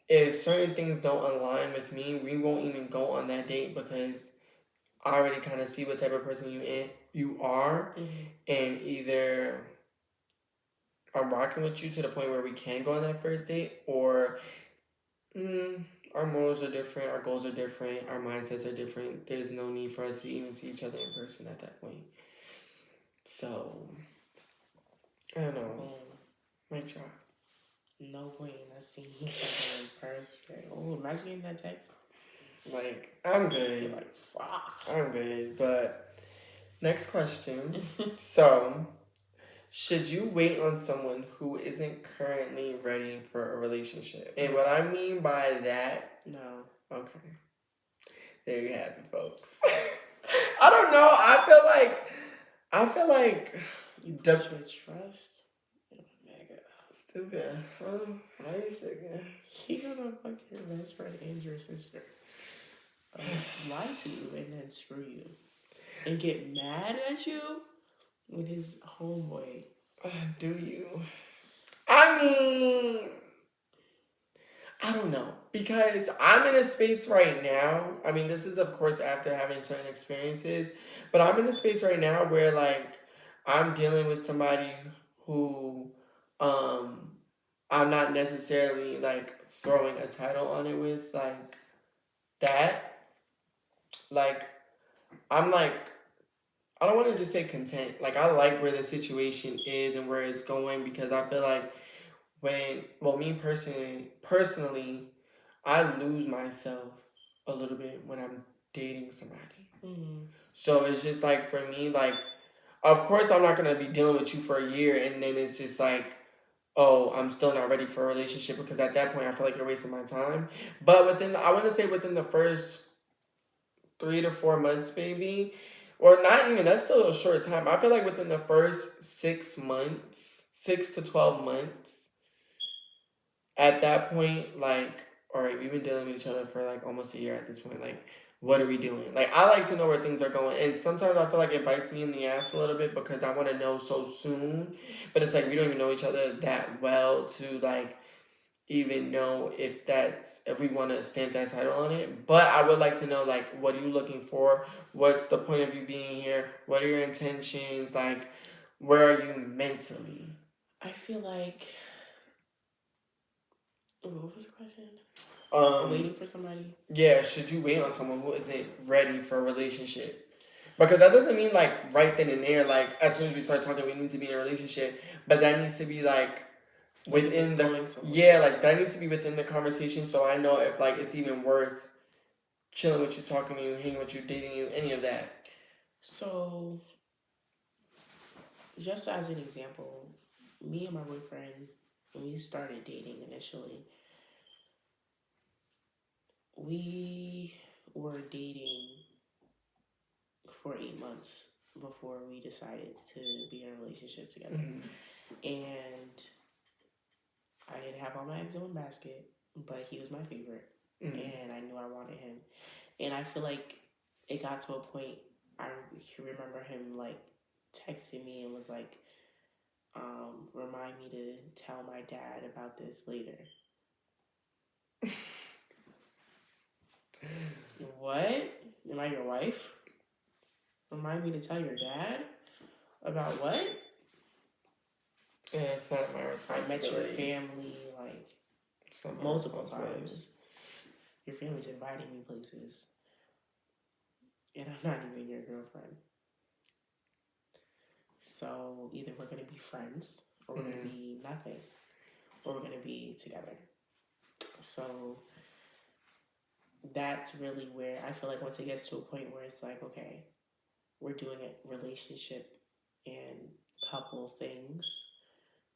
S1: If certain things don't align with me, we won't even go on that date because I already kind of see what type of person you are, and either I'm rocking with you to the point where we can go on that first date, or our morals are different, our goals are different, our mindsets are different. There's no need for us to even see each other in person at that point. So, I don't know. Might try.
S2: No point in us seeing each other in person. Oh, imagine getting that text.
S1: Like, I'm good.
S2: You're like, fuck.
S1: I'm good. But, next question. So, should you wait on someone who isn't currently ready for a relationship? And what I mean by that...
S2: No.
S1: Okay. There you have it, folks. I don't know. I feel like
S2: you should trust.
S1: Stupid. Why are you thinking?
S2: He gonna fuck your best friend and your sister. Lie to you and then screw you. And get mad at you with his homeboy.
S1: Do you? I mean, I don't know. Because I'm in a space right now. I mean, this is, of course, after having certain experiences. But I'm in a space right now where, like, I'm dealing with somebody who I'm not necessarily, like, throwing a title on it with, like, that. Like, I'm, like, I don't want to just say content. Like, I like where the situation is and where it's going because I feel like me personally, I lose myself a little bit when I'm dating somebody. Mm-hmm. So it's just like, for me, like, of course I'm not going to be dealing with you for a year and then it's just like, oh, I'm still not ready for a relationship because at that point I feel like you're wasting my time. But I want to say within the first 3 to 4 months, maybe, or not even, that's still a short time. I feel like within the first 6 months, 6 to 12 months, at that point, like, all right, we've been dealing with each other for like almost a year at this point. Like, what are we doing? Like, I like to know where things are going. And sometimes I feel like it bites me in the ass a little bit because I want to know so soon. But it's like we don't even know each other that well to like even know if we want to stamp that title on it. But I would like to know, like, what are you looking for? What's the point of you being here? What are your intentions? Like, where are you mentally?
S2: I feel like... What was the question? Waiting for somebody?
S1: Yeah, should you wait on someone who isn't ready for a relationship? Because that doesn't mean, like, right then and there, like, as soon as we start talking, we need to be in a relationship. But that needs to be, like, within that needs to be within the conversation so I know if, like, it's even worth chilling with you, talking to you, hanging with you, dating you, any of that.
S2: So, just as an example, me and my boyfriend, when we started dating initially, we were dating for 8 months before we decided to be in a relationship together. Mm-hmm. And I didn't have all my eggs in one basket, but he was my favorite. Mm-hmm. And I knew I wanted him. And I feel like it got to a point, I remember him like texting me and was like, remind me to tell my dad about this later. What? Am I your wife? Remind me to tell your dad? About what?
S1: Yeah, it's not my responsibility.
S2: I met your family, like, multiple times. Your family's inviting me places. And I'm not even your girlfriend. So, either we're going to be friends, or we're going to be nothing. Or we're going to be together. So, that's really where I feel like once it gets to a point where it's like, okay, we're doing a relationship and couple things,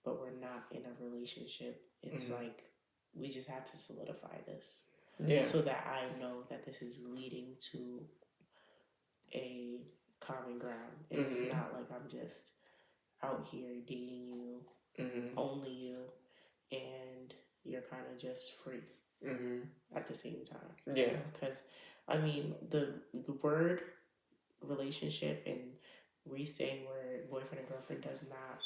S2: but we're not in a relationship. It's like we just have to solidify this. Yeah. So that I know that this is leading to a common ground. And it's not like I'm just out here dating you, only you, and you're kind of just free at the same time. Yeah. Because, I mean, the word relationship and re-saying where boyfriend and girlfriend does not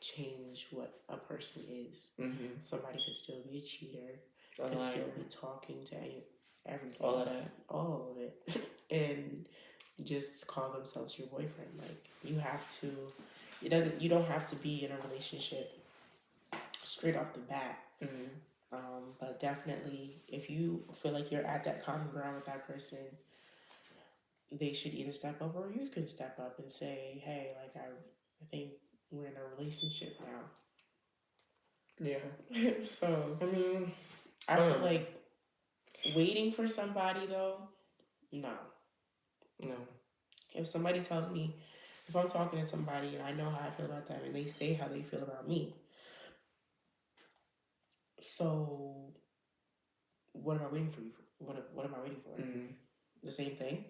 S2: change what a person is. Somebody could still be a cheater, could still be talking to everything, all of it, and just call themselves your boyfriend. Like you have to, you don't have to be in a relationship straight off the bat. But definitely, if you feel like you're at that common ground with that person, they should either step up or you can step up and say, hey, like I think we're in a relationship now. Yeah. So, I mean, I feel like waiting for somebody though, no. If somebody tells me, if I'm talking to somebody and I know how I feel about them and they say how they feel about me, so what am I waiting for you for? What am I waiting for? The same thing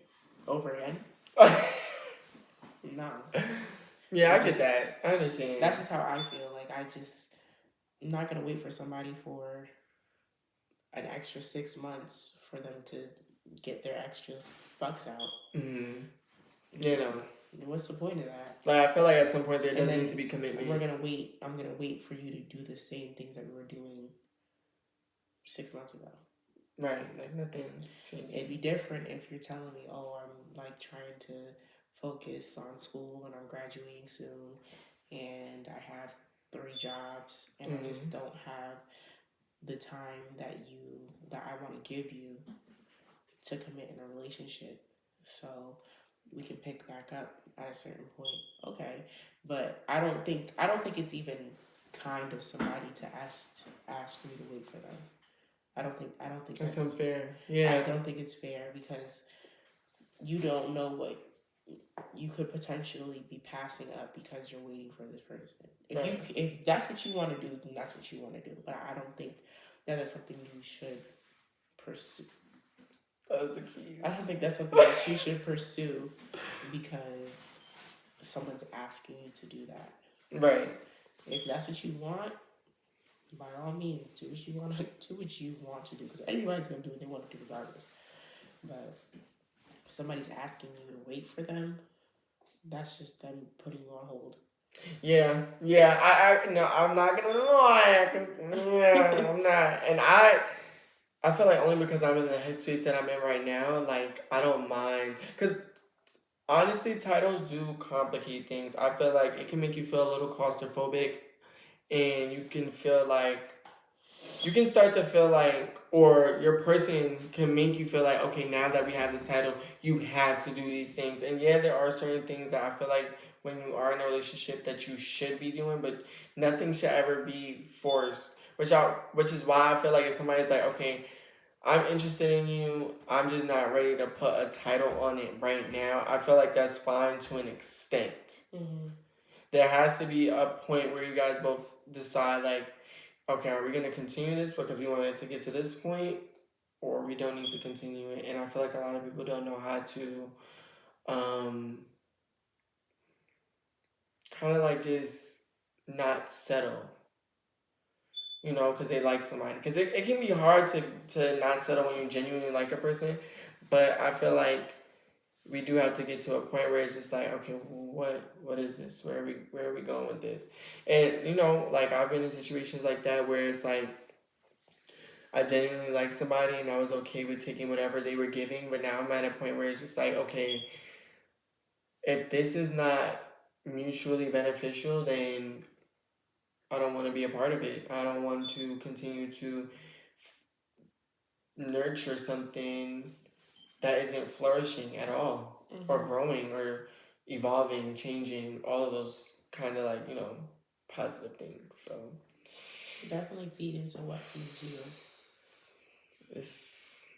S2: over again? No. Yeah, I get that. I understand. That's just how I feel. Like I'm not gonna wait for somebody for an extra 6 months for them to get their extra fucks out. You know. What's the point of that? Like I feel like at some point there doesn't need to be commitment. I'm gonna wait for you to do the same things that we were doing 6 months ago. Right, like nothing's changing. It'd be different if you're telling me, oh, I'm like trying to focus on school and I'm graduating soon and I have 3 jobs and I just don't have the time that I want to give you to commit in a relationship. So we can pick back up at a certain point. Okay. But I don't think it's even kind of somebody to ask for you to wait for them. I don't think that's unfair. Yeah. I don't think it's fair because you don't know what you could potentially be passing up because you're waiting for this person. If that's what you want to do, then that's what you want to do. But I don't think that is something you should pursue. That was the key. I don't think that's something that you should pursue because someone's asking you to do that. Right. If that's what you want, by all means, do what you want to do. Because everybody's gonna do what they want to do regardless. But if somebody's asking you to wait for them, that's just them putting you on hold. Yeah. I no, I'm not gonna lie. I'm not, and I feel like only because I'm in the headspace that I'm in right now, like I don't mind, because honestly, titles do complicate things. I feel like it can make you feel a little claustrophobic, and you can start to feel like, or your person can make you feel like, okay, now that we have this title, you have to do these things. And yeah, there are certain things that I feel like when you are in a relationship that you should be doing, but nothing should ever be forced. Which is why I feel like if somebody's like, okay, I'm interested in you, I'm just not ready to put a title on it right now, I feel like that's fine to an extent. There has to be a point where you guys both decide, like, okay, are we going to continue this because we wanted to get to this point, or we don't need to continue it? And I feel like a lot of people don't know how to kind of like just not settle. You know, because they like somebody. Because it can be hard to not settle when you genuinely like a person. But I feel like we do have to get to a point where it's just like, okay, what is this? Where are we going with this? And, you know, like I've been in situations like that where it's like, I genuinely like somebody and I was okay with taking whatever they were giving. But now I'm at a point where it's just like, okay, if this is not mutually beneficial, then I don't want to be a part of it. I don't want to continue to nurture something that isn't flourishing at all, or growing, or evolving, changing, all of those kind of like, you know, positive things. So definitely feed into what feeds you.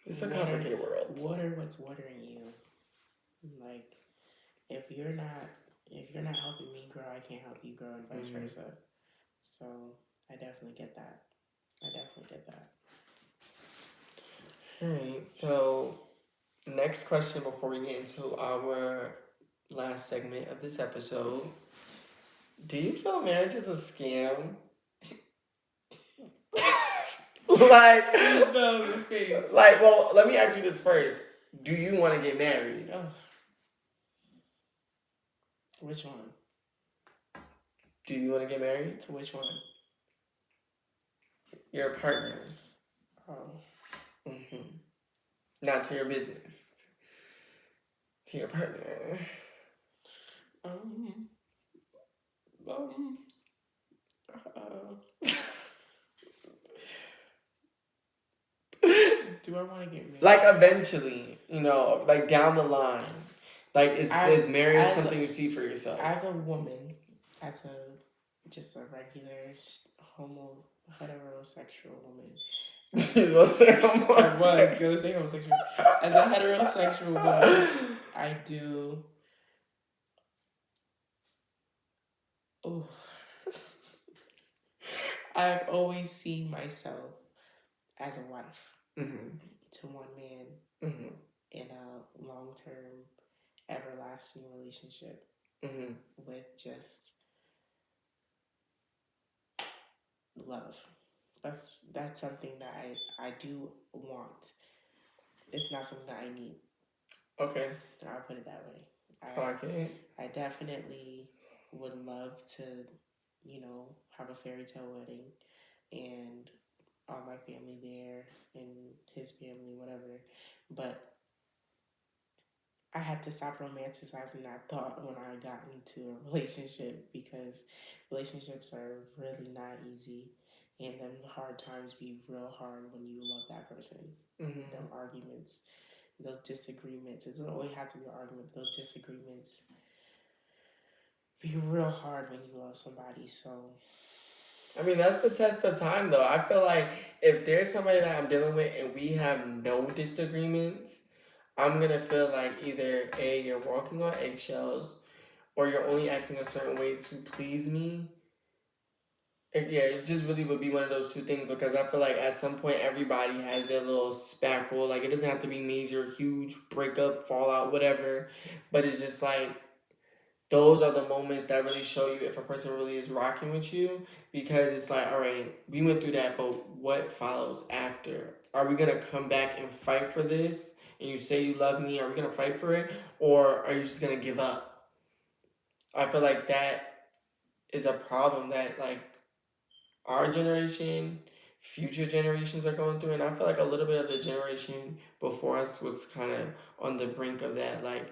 S1: It's a complicated world.
S2: Water what's watering you. Like, if you're not helping me grow, I can't help you grow, and vice versa. So I definitely get that.
S1: Alright, so next question before we get into our last segment of this episode. Do you feel marriage is a scam?
S2: No, your face.
S1: Well, let me ask you this first. Do you want to get married?
S2: Oh. Which one?
S1: Do you want to get married?
S2: To which one?
S1: Your partners.
S2: Oh.
S1: Not to your business. To your partner.
S2: Do I want to get married?
S1: Like eventually, like down the line. Like is marriage something you see for yourself?
S2: As a woman, just a regular heterosexual woman.
S1: You was say homosexual.
S2: I was gonna say homosexual. As a heterosexual woman, I do. Oh, I've always seen myself as a wife to one man in a long-term, everlasting relationship with just love. That's something that I do want. It's not something that I need.
S1: Okay.
S2: I'll put it that way. I definitely would love to, have a fairy tale wedding and all my family there and his family, whatever. But I had to stop romanticizing that thought when I got into a relationship, because relationships are really not easy. And then hard times be real hard when you love that person. Them arguments, those disagreements. It doesn't always have to be an argument. Those disagreements be real hard when you love somebody. So,
S1: I mean, that's the test of time, though. I feel like if there's somebody that I'm dealing with and we have no disagreements, I'm gonna feel like either A, you're walking on eggshells, or you're only acting a certain way to please me. It just really would be one of those two things, because I feel like at some point everybody has their little spackle. Like, it doesn't have to be major, huge breakup, fallout, whatever. But it's just like, those are the moments that really show you if a person really is rocking with you, because it's like, all right, we went through that, but what follows after? Are we going to come back and fight for this? And you say you love me, are we going to fight for it? Or are you just going to give up? I feel like that is a problem that, like, our generation, future generations are going through. And I feel like a little bit of the generation before us was kind of on the brink of that. Like,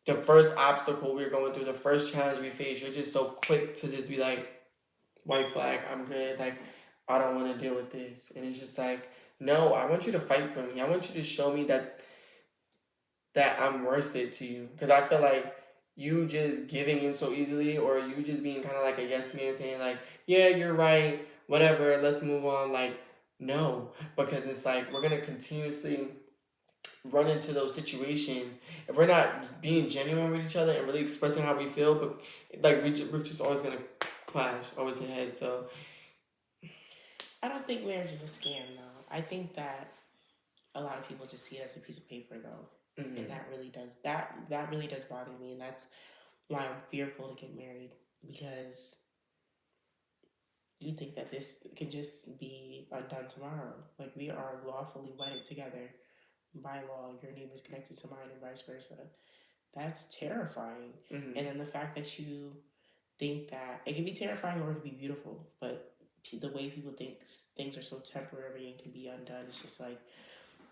S1: the first obstacle we're going through, the first challenge we face, you're just so quick to just be like, white flag, I'm good. Like, I don't want to deal with this. And it's just like, no, I want you to fight for me. I want you to show me that I'm worth it to you. Because I feel like you just giving in so easily, or you just being kind of like a yes man saying like, yeah, you're right, whatever, let's move on. Like, no. Because it's like, we're going to continuously run into those situations if we're not being genuine with each other and really expressing how we feel. But like, we're just always gonna clash, always ahead. So
S2: I don't think marriage is a scam, though. I think that a lot of people just see it as a piece of paper, though, and that really does bother me, and that's why I'm fearful to get married, because you think that this can just be undone tomorrow. Like, we are lawfully wedded together. By law, your name is connected to mine and vice versa. That's terrifying. And then the fact that you think that it can be terrifying or it can be beautiful, but the way people think things are so temporary and can be undone, it's just like,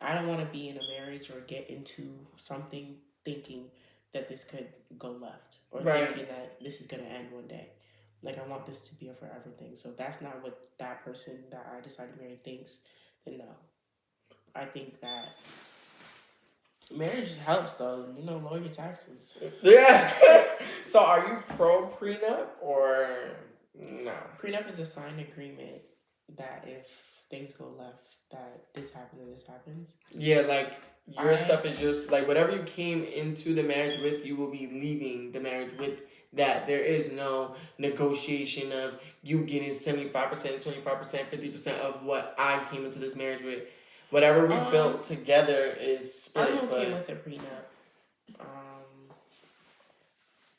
S2: I don't want to be in a marriage or get into something thinking that this could go left, or thinking that this is going to end one day. Like, I want this to be a forever thing. So if that's not what that person that I decided to marry thinks, then no. I think that marriage helps, though. Lower your taxes.
S1: Yeah. So are you pro prenup or no?
S2: Prenup is a signed agreement that if things go left, that this happens and this happens.
S1: Yeah, like your stuff is just like whatever you came into the marriage with, you will be leaving the marriage with that. There is no negotiation of you getting 75%, 25%, 50% of what I came into this marriage with. Whatever we built together is split.
S2: I'm okay with a prenup.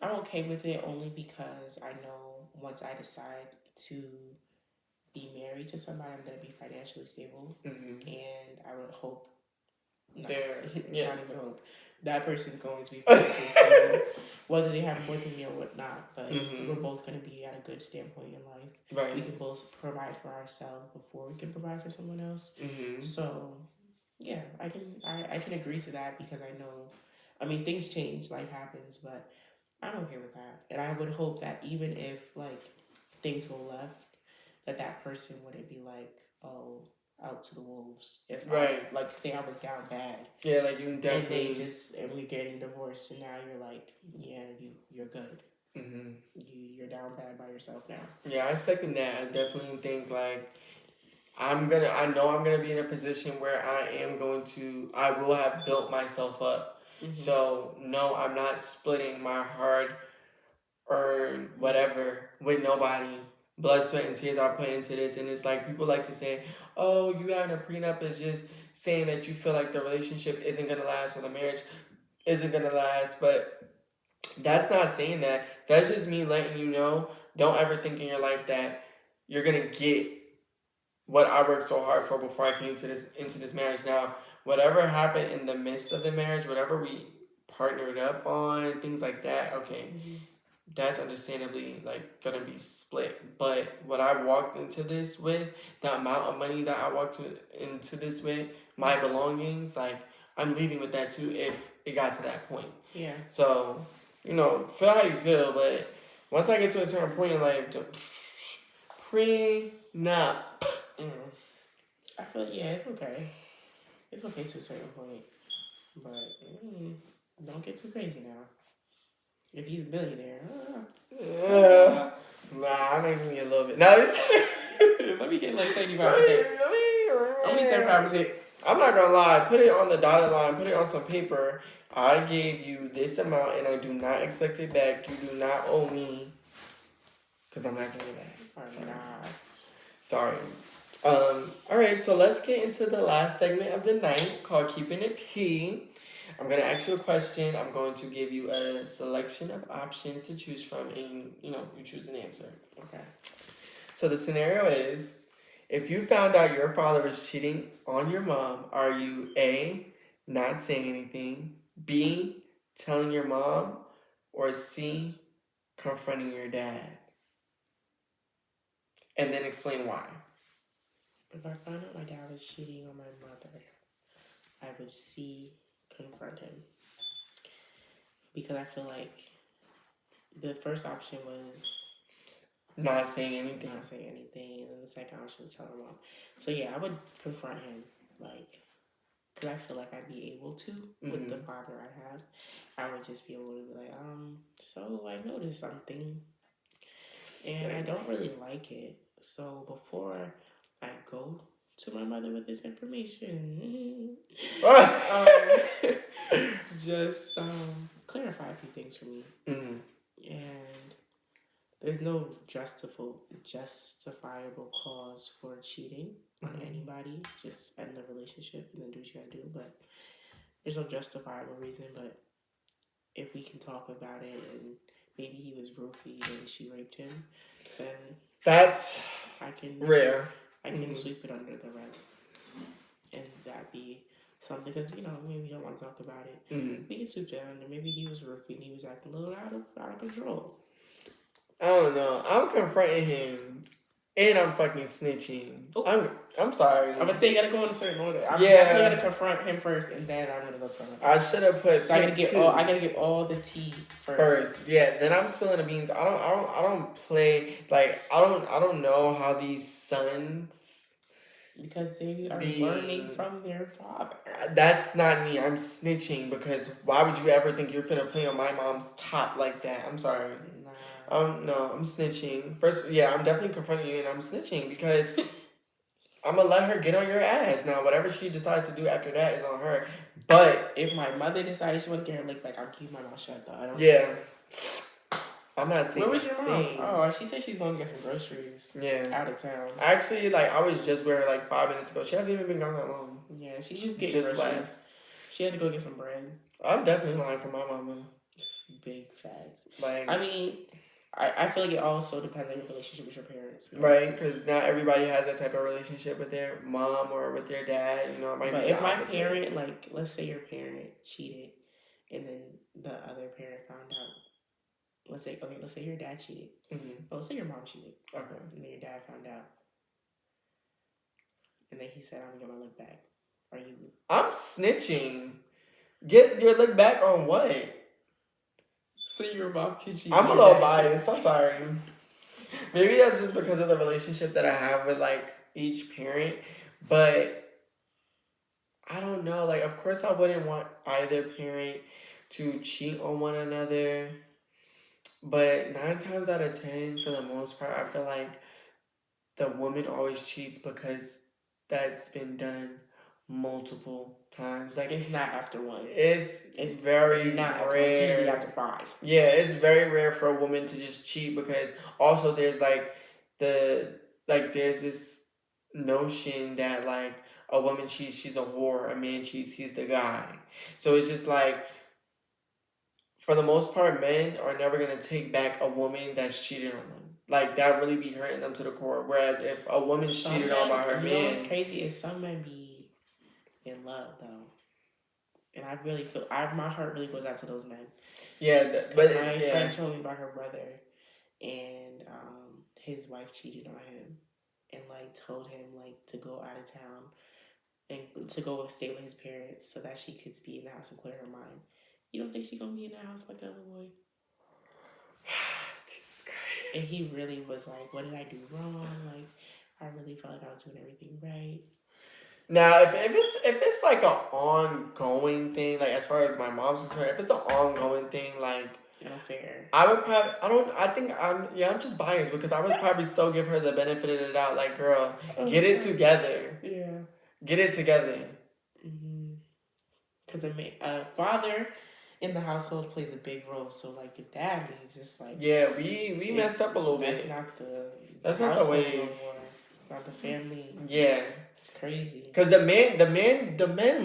S2: I'm okay with it only because I know once I decide to be married to somebody, I'm going to be financially stable. And I would hope, not even hope, that person's going to be financially stable. Whether they have more than me or whatnot, but we're both going to be at a good standpoint in life.
S1: Right.
S2: We can both provide for ourselves before we can provide for someone else. So, yeah, I can agree to that because I know, I mean, things change, life happens, but I'm okay with that. And I would hope that even if, like, things go left, that person wouldn't be like, oh, out to the wolves. If like, say I was down bad. Yeah, like you definitely. And we're getting divorced, and now you're like, yeah, you're good. You're down bad by yourself now. Yeah, I second that. I definitely think like I know I'm gonna be in a position where I will have built myself up. So no, I'm not splitting my hard earned whatever with nobody. Blood, sweat, and tears I put into this, and it's like people like to say, "Oh, you having a prenup is just saying that you feel like the relationship isn't gonna last or the marriage isn't gonna last." But that's not saying that. That's just me letting you know. Don't ever think in your life that you're gonna get what I worked so hard for before I came into this marriage. Now, whatever happened in the midst of the marriage, whatever we partnered up on, things like that, okay, that's understandably like gonna be split. But what I walked into this with, the amount of money that I walked into this with, my belongings, like I'm leaving with that too if it got to that point. Yeah. So, feel how you feel, but once I get to a certain point in life, prenup. I feel it's okay. It's okay to a certain point, but don't get too crazy now. If he's a billionaire, nah, I'm making me a little bit. No, let me get like 75%. Let me 75%. I'm not gonna lie. Put it on the dotted line. Put it on some paper. I gave you this amount, and I do not expect it back. You do not owe me, because I'm not giving it back. Sorry. All right, so let's get into the last segment of the night called Keeping It P. I'm going to ask you a question. I'm going to give you a selection of options to choose from, and you choose an answer. Okay. So the scenario is, if you found out your father was cheating on your mom, are you A, not saying anything, B, telling your mom, or C, confronting your dad? And then explain why. If I found out my dad was cheating on my mother, I would confront him. Because I feel like the first option was not saying anything. And then the second option was telling mom. So yeah, I would confront him, like, because I feel like I'd be able to with the father I have. I would just be able to be like, so I noticed something, and I don't really like it. So before I go to my mother with this information, just clarify a few things for me. And there's no justifiable cause for cheating on anybody. Just end the relationship and then do what you gotta do. But there's no justifiable reason. But if we can talk about it, and maybe he was roofied and she raped him, then that's rare. I can sweep it under the rug, and that be something, because maybe we don't want to talk about it. We can sweep that under. Maybe he was roofied and he was acting a little out of control. I don't know. I'm confronting him, and I'm fucking snitching. Ooh. I'm sorry. I'm gonna say you gotta go in a certain order. I'm definitely gonna confront him first, and then I'm gonna go to him. I should have put. So I gotta get all the tea first. Yeah. Then I'm spilling the beans. I don't play like I don't know how these sons. Because they are learning from their father. That's not me. I'm snitching, because why would you ever think you're finna play on my mom's top like that? I'm sorry. No, I'm snitching. First, yeah, I'm definitely confronting you, and I'm snitching because
S1: I'm gonna let her get on your ass. Now, whatever she decides to do after that is on her. But
S2: if my mother decided she wants to get her lick back, I'm keeping my mouth shut though. I don't.
S1: Yeah. I'm not saying.
S2: Where was your mom? Oh, she said she's going to get some groceries.
S1: Yeah.
S2: Out of town.
S1: Actually, like I was just with her like 5 minutes ago. She hasn't even been gone that long.
S2: Yeah, she's just getting groceries. Left. She had to go get some bread.
S1: I'm definitely lying for my mama.
S2: Big facts.
S1: Like,
S2: I mean, I feel like it also depends on your relationship with your parents.
S1: Right, because not everybody has that type of relationship with their mom or with their dad. You know, it might
S2: but
S1: be
S2: if
S1: the
S2: my
S1: opposite.
S2: parent, like, let's say your parent cheated, and then the other parent found out. Let's say your dad cheated. Mm-hmm. Oh, let's say your mom cheated. Okay. And then your dad found out. And then he said, I'm going to look back. Are you?
S1: I'm snitching. Get your look back on what?
S2: So your mom can cheat.
S1: I'm a little biased. I'm sorry. Maybe that's just because of the relationship that I have with, like, each parent. But I don't know. Like, of course I wouldn't want either parent to cheat on one another. But 9 times out of 10, for the most part, I feel like the woman always cheats because that's been done multiple times. Like,
S2: it's not after one.
S1: It's very
S2: not
S1: rare.
S2: It's usually after 5.
S1: Yeah, it's very rare for a woman to just cheat because also there's like there's this notion that like a woman cheats, she's a whore. A man cheats, he's the guy. So it's just like, for the most part, men are never gonna take back a woman that's cheated on them. Like, that really be hurting them to the core. Whereas if a woman's cheated on by her man,
S2: you know what's crazy is some men be in love though, and I really feel my heart really goes out to those men.
S1: Yeah,
S2: but my friend told me about her brother, and his wife cheated on him, and like told him like to go out of town and to go stay with his parents so that she could be in the house and clear her mind. You don't think she's gonna be in the house like another boy? Jesus Christ. And he really was like, what did I do wrong? Like, I really felt like I was doing everything right.
S1: Now, if it's like an ongoing thing, like as far as my mom's concerned, if it's an ongoing thing, like,
S2: unfair.
S1: I would probably, I'm just biased because I would probably still give her the benefit of the doubt. Like, girl, get it together. Yeah. Get it together.
S2: Because a father in the household plays a big role. So like if dad leaves, it's like,
S1: yeah, we messed up a little bit.
S2: That's not the way. It's not the family.
S1: Yeah,
S2: it's crazy.
S1: Because the men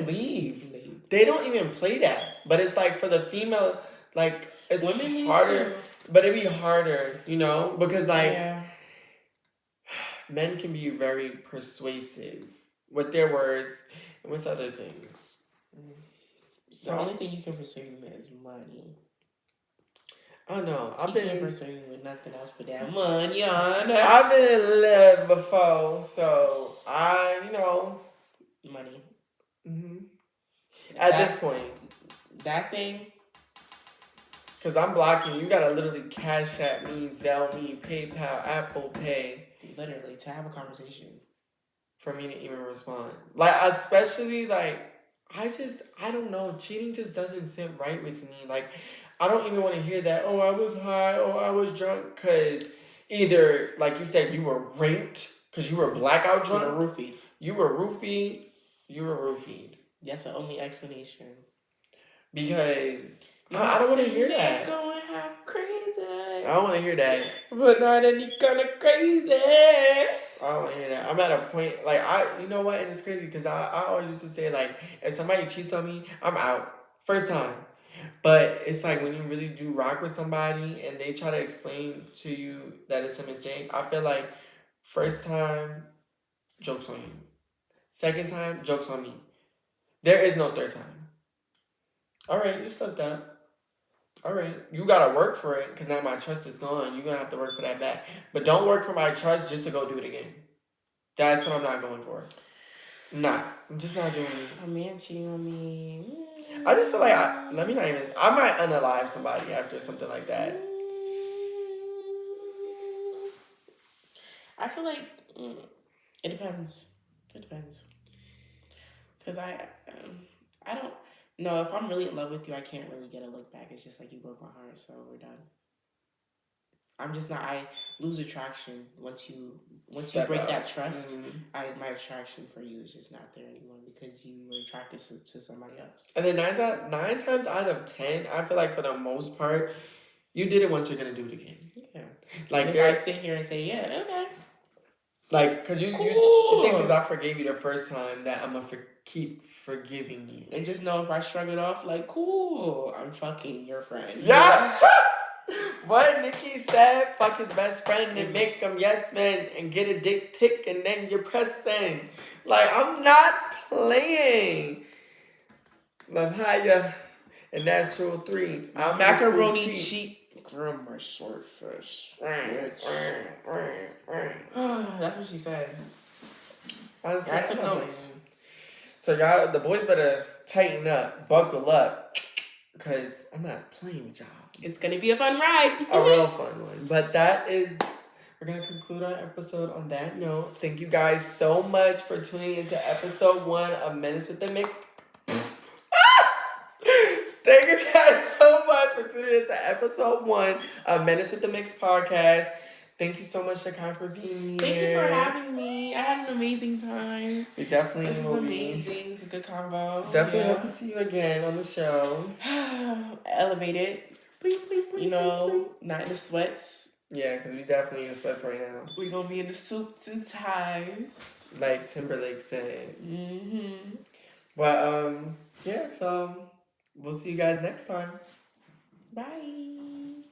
S1: leave. They don't even play that. But it's like for the female, like it's women harder. But it'd be harder, you know, because like men can be very persuasive with their words and with other things.
S2: So the only thing you can persuade me is money.
S1: I don't know.
S2: I've been persuading with nothing else but that money on.
S1: I've been in love before, so
S2: money.
S1: Mm-hmm. At this point,
S2: that thing.
S1: Cause I'm blocking you. You gotta literally Cash App me, Zelle me, PayPal, Apple Pay.
S2: Literally to have a conversation.
S1: For me to even respond, like especially like. I don't know. Cheating just doesn't sit right with me. Like, I don't even want to hear that, oh, I was high, oh, I was drunk. Because either, like you said, you were raped because you were blackout drunk.
S2: You were roofied.
S1: You were roofied.
S2: That's the only explanation.
S1: Because I don't want to hear that.
S2: You're going half crazy.
S1: I don't want to hear that.
S2: But not any kind of crazy.
S1: I don't want to hear that. I'm at a point, like, you know what, and it's crazy, because I always used to say, like, if somebody cheats on me, I'm out. First time. But it's like, when you really do rock with somebody, and they try to explain to you that it's a mistake, I feel like, first time, joke's on you. Second time, joke's on me. There is no third time. Alright, you sucked up. Alright, you gotta work for it, because now my trust is gone. You're gonna have to work for that back. But don't work for my trust just to go do it again. That's what I'm not going for. Nah, I'm just not doing it.
S2: A man cheating on me.
S1: I just feel like, I might unalive somebody after something like that.
S2: I feel like, it depends. Because I don't... No, if I'm really in love with you, I can't really get a look back. It's just like you broke my heart, so we're done. I'm just not. I lose attraction once you
S1: Step
S2: break
S1: out.
S2: that trust. My attraction for you is just not there anymore because you were attracted to somebody else.
S1: And then nine times out of 10, I feel like for the most part, you did it once, you're gonna do it again.
S2: Yeah.
S1: Like
S2: and if I sit here and say, yeah, okay.
S1: Like, cause you think because I forgave you the first time that I'm gonna keep forgiving you.
S2: And just know if I shrug it off, like, cool, I'm fucking your friend.
S1: Yeah. What Nikki said, fuck his best friend and make him yes man and get a dick pic and then you're pressing. Like, I'm not playing. Love Haya and that's rule 3. I'm
S2: macaroni cheek. From my swordfish.
S1: That's
S2: what she said.
S1: Honestly,
S2: I took notes.
S1: So y'all, the boys better tighten up, buckle up, because I'm not playing with y'all.
S2: It's gonna be a fun ride.
S1: A real fun one. But we're gonna conclude our episode on that note. Thank you guys so much for tuning into episode 1 of Menace with the Mix. Thank you guys so much for tuning into episode 1 of Menace with the Mix podcast. Thank you so much, Shakai, for being here.
S2: Thank you for having me. I had an amazing time.
S1: We definitely
S2: This is amazing. It's a good combo.
S1: Definitely hope to see you again on the show.
S2: Elevated. You know, not in the sweats.
S1: Yeah, because we definitely in the sweats right now.
S2: We gonna be in the suits and ties.
S1: Like Timberlake said.
S2: Mm-hmm.
S1: But, yeah, so we'll see you guys next time.
S2: Bye.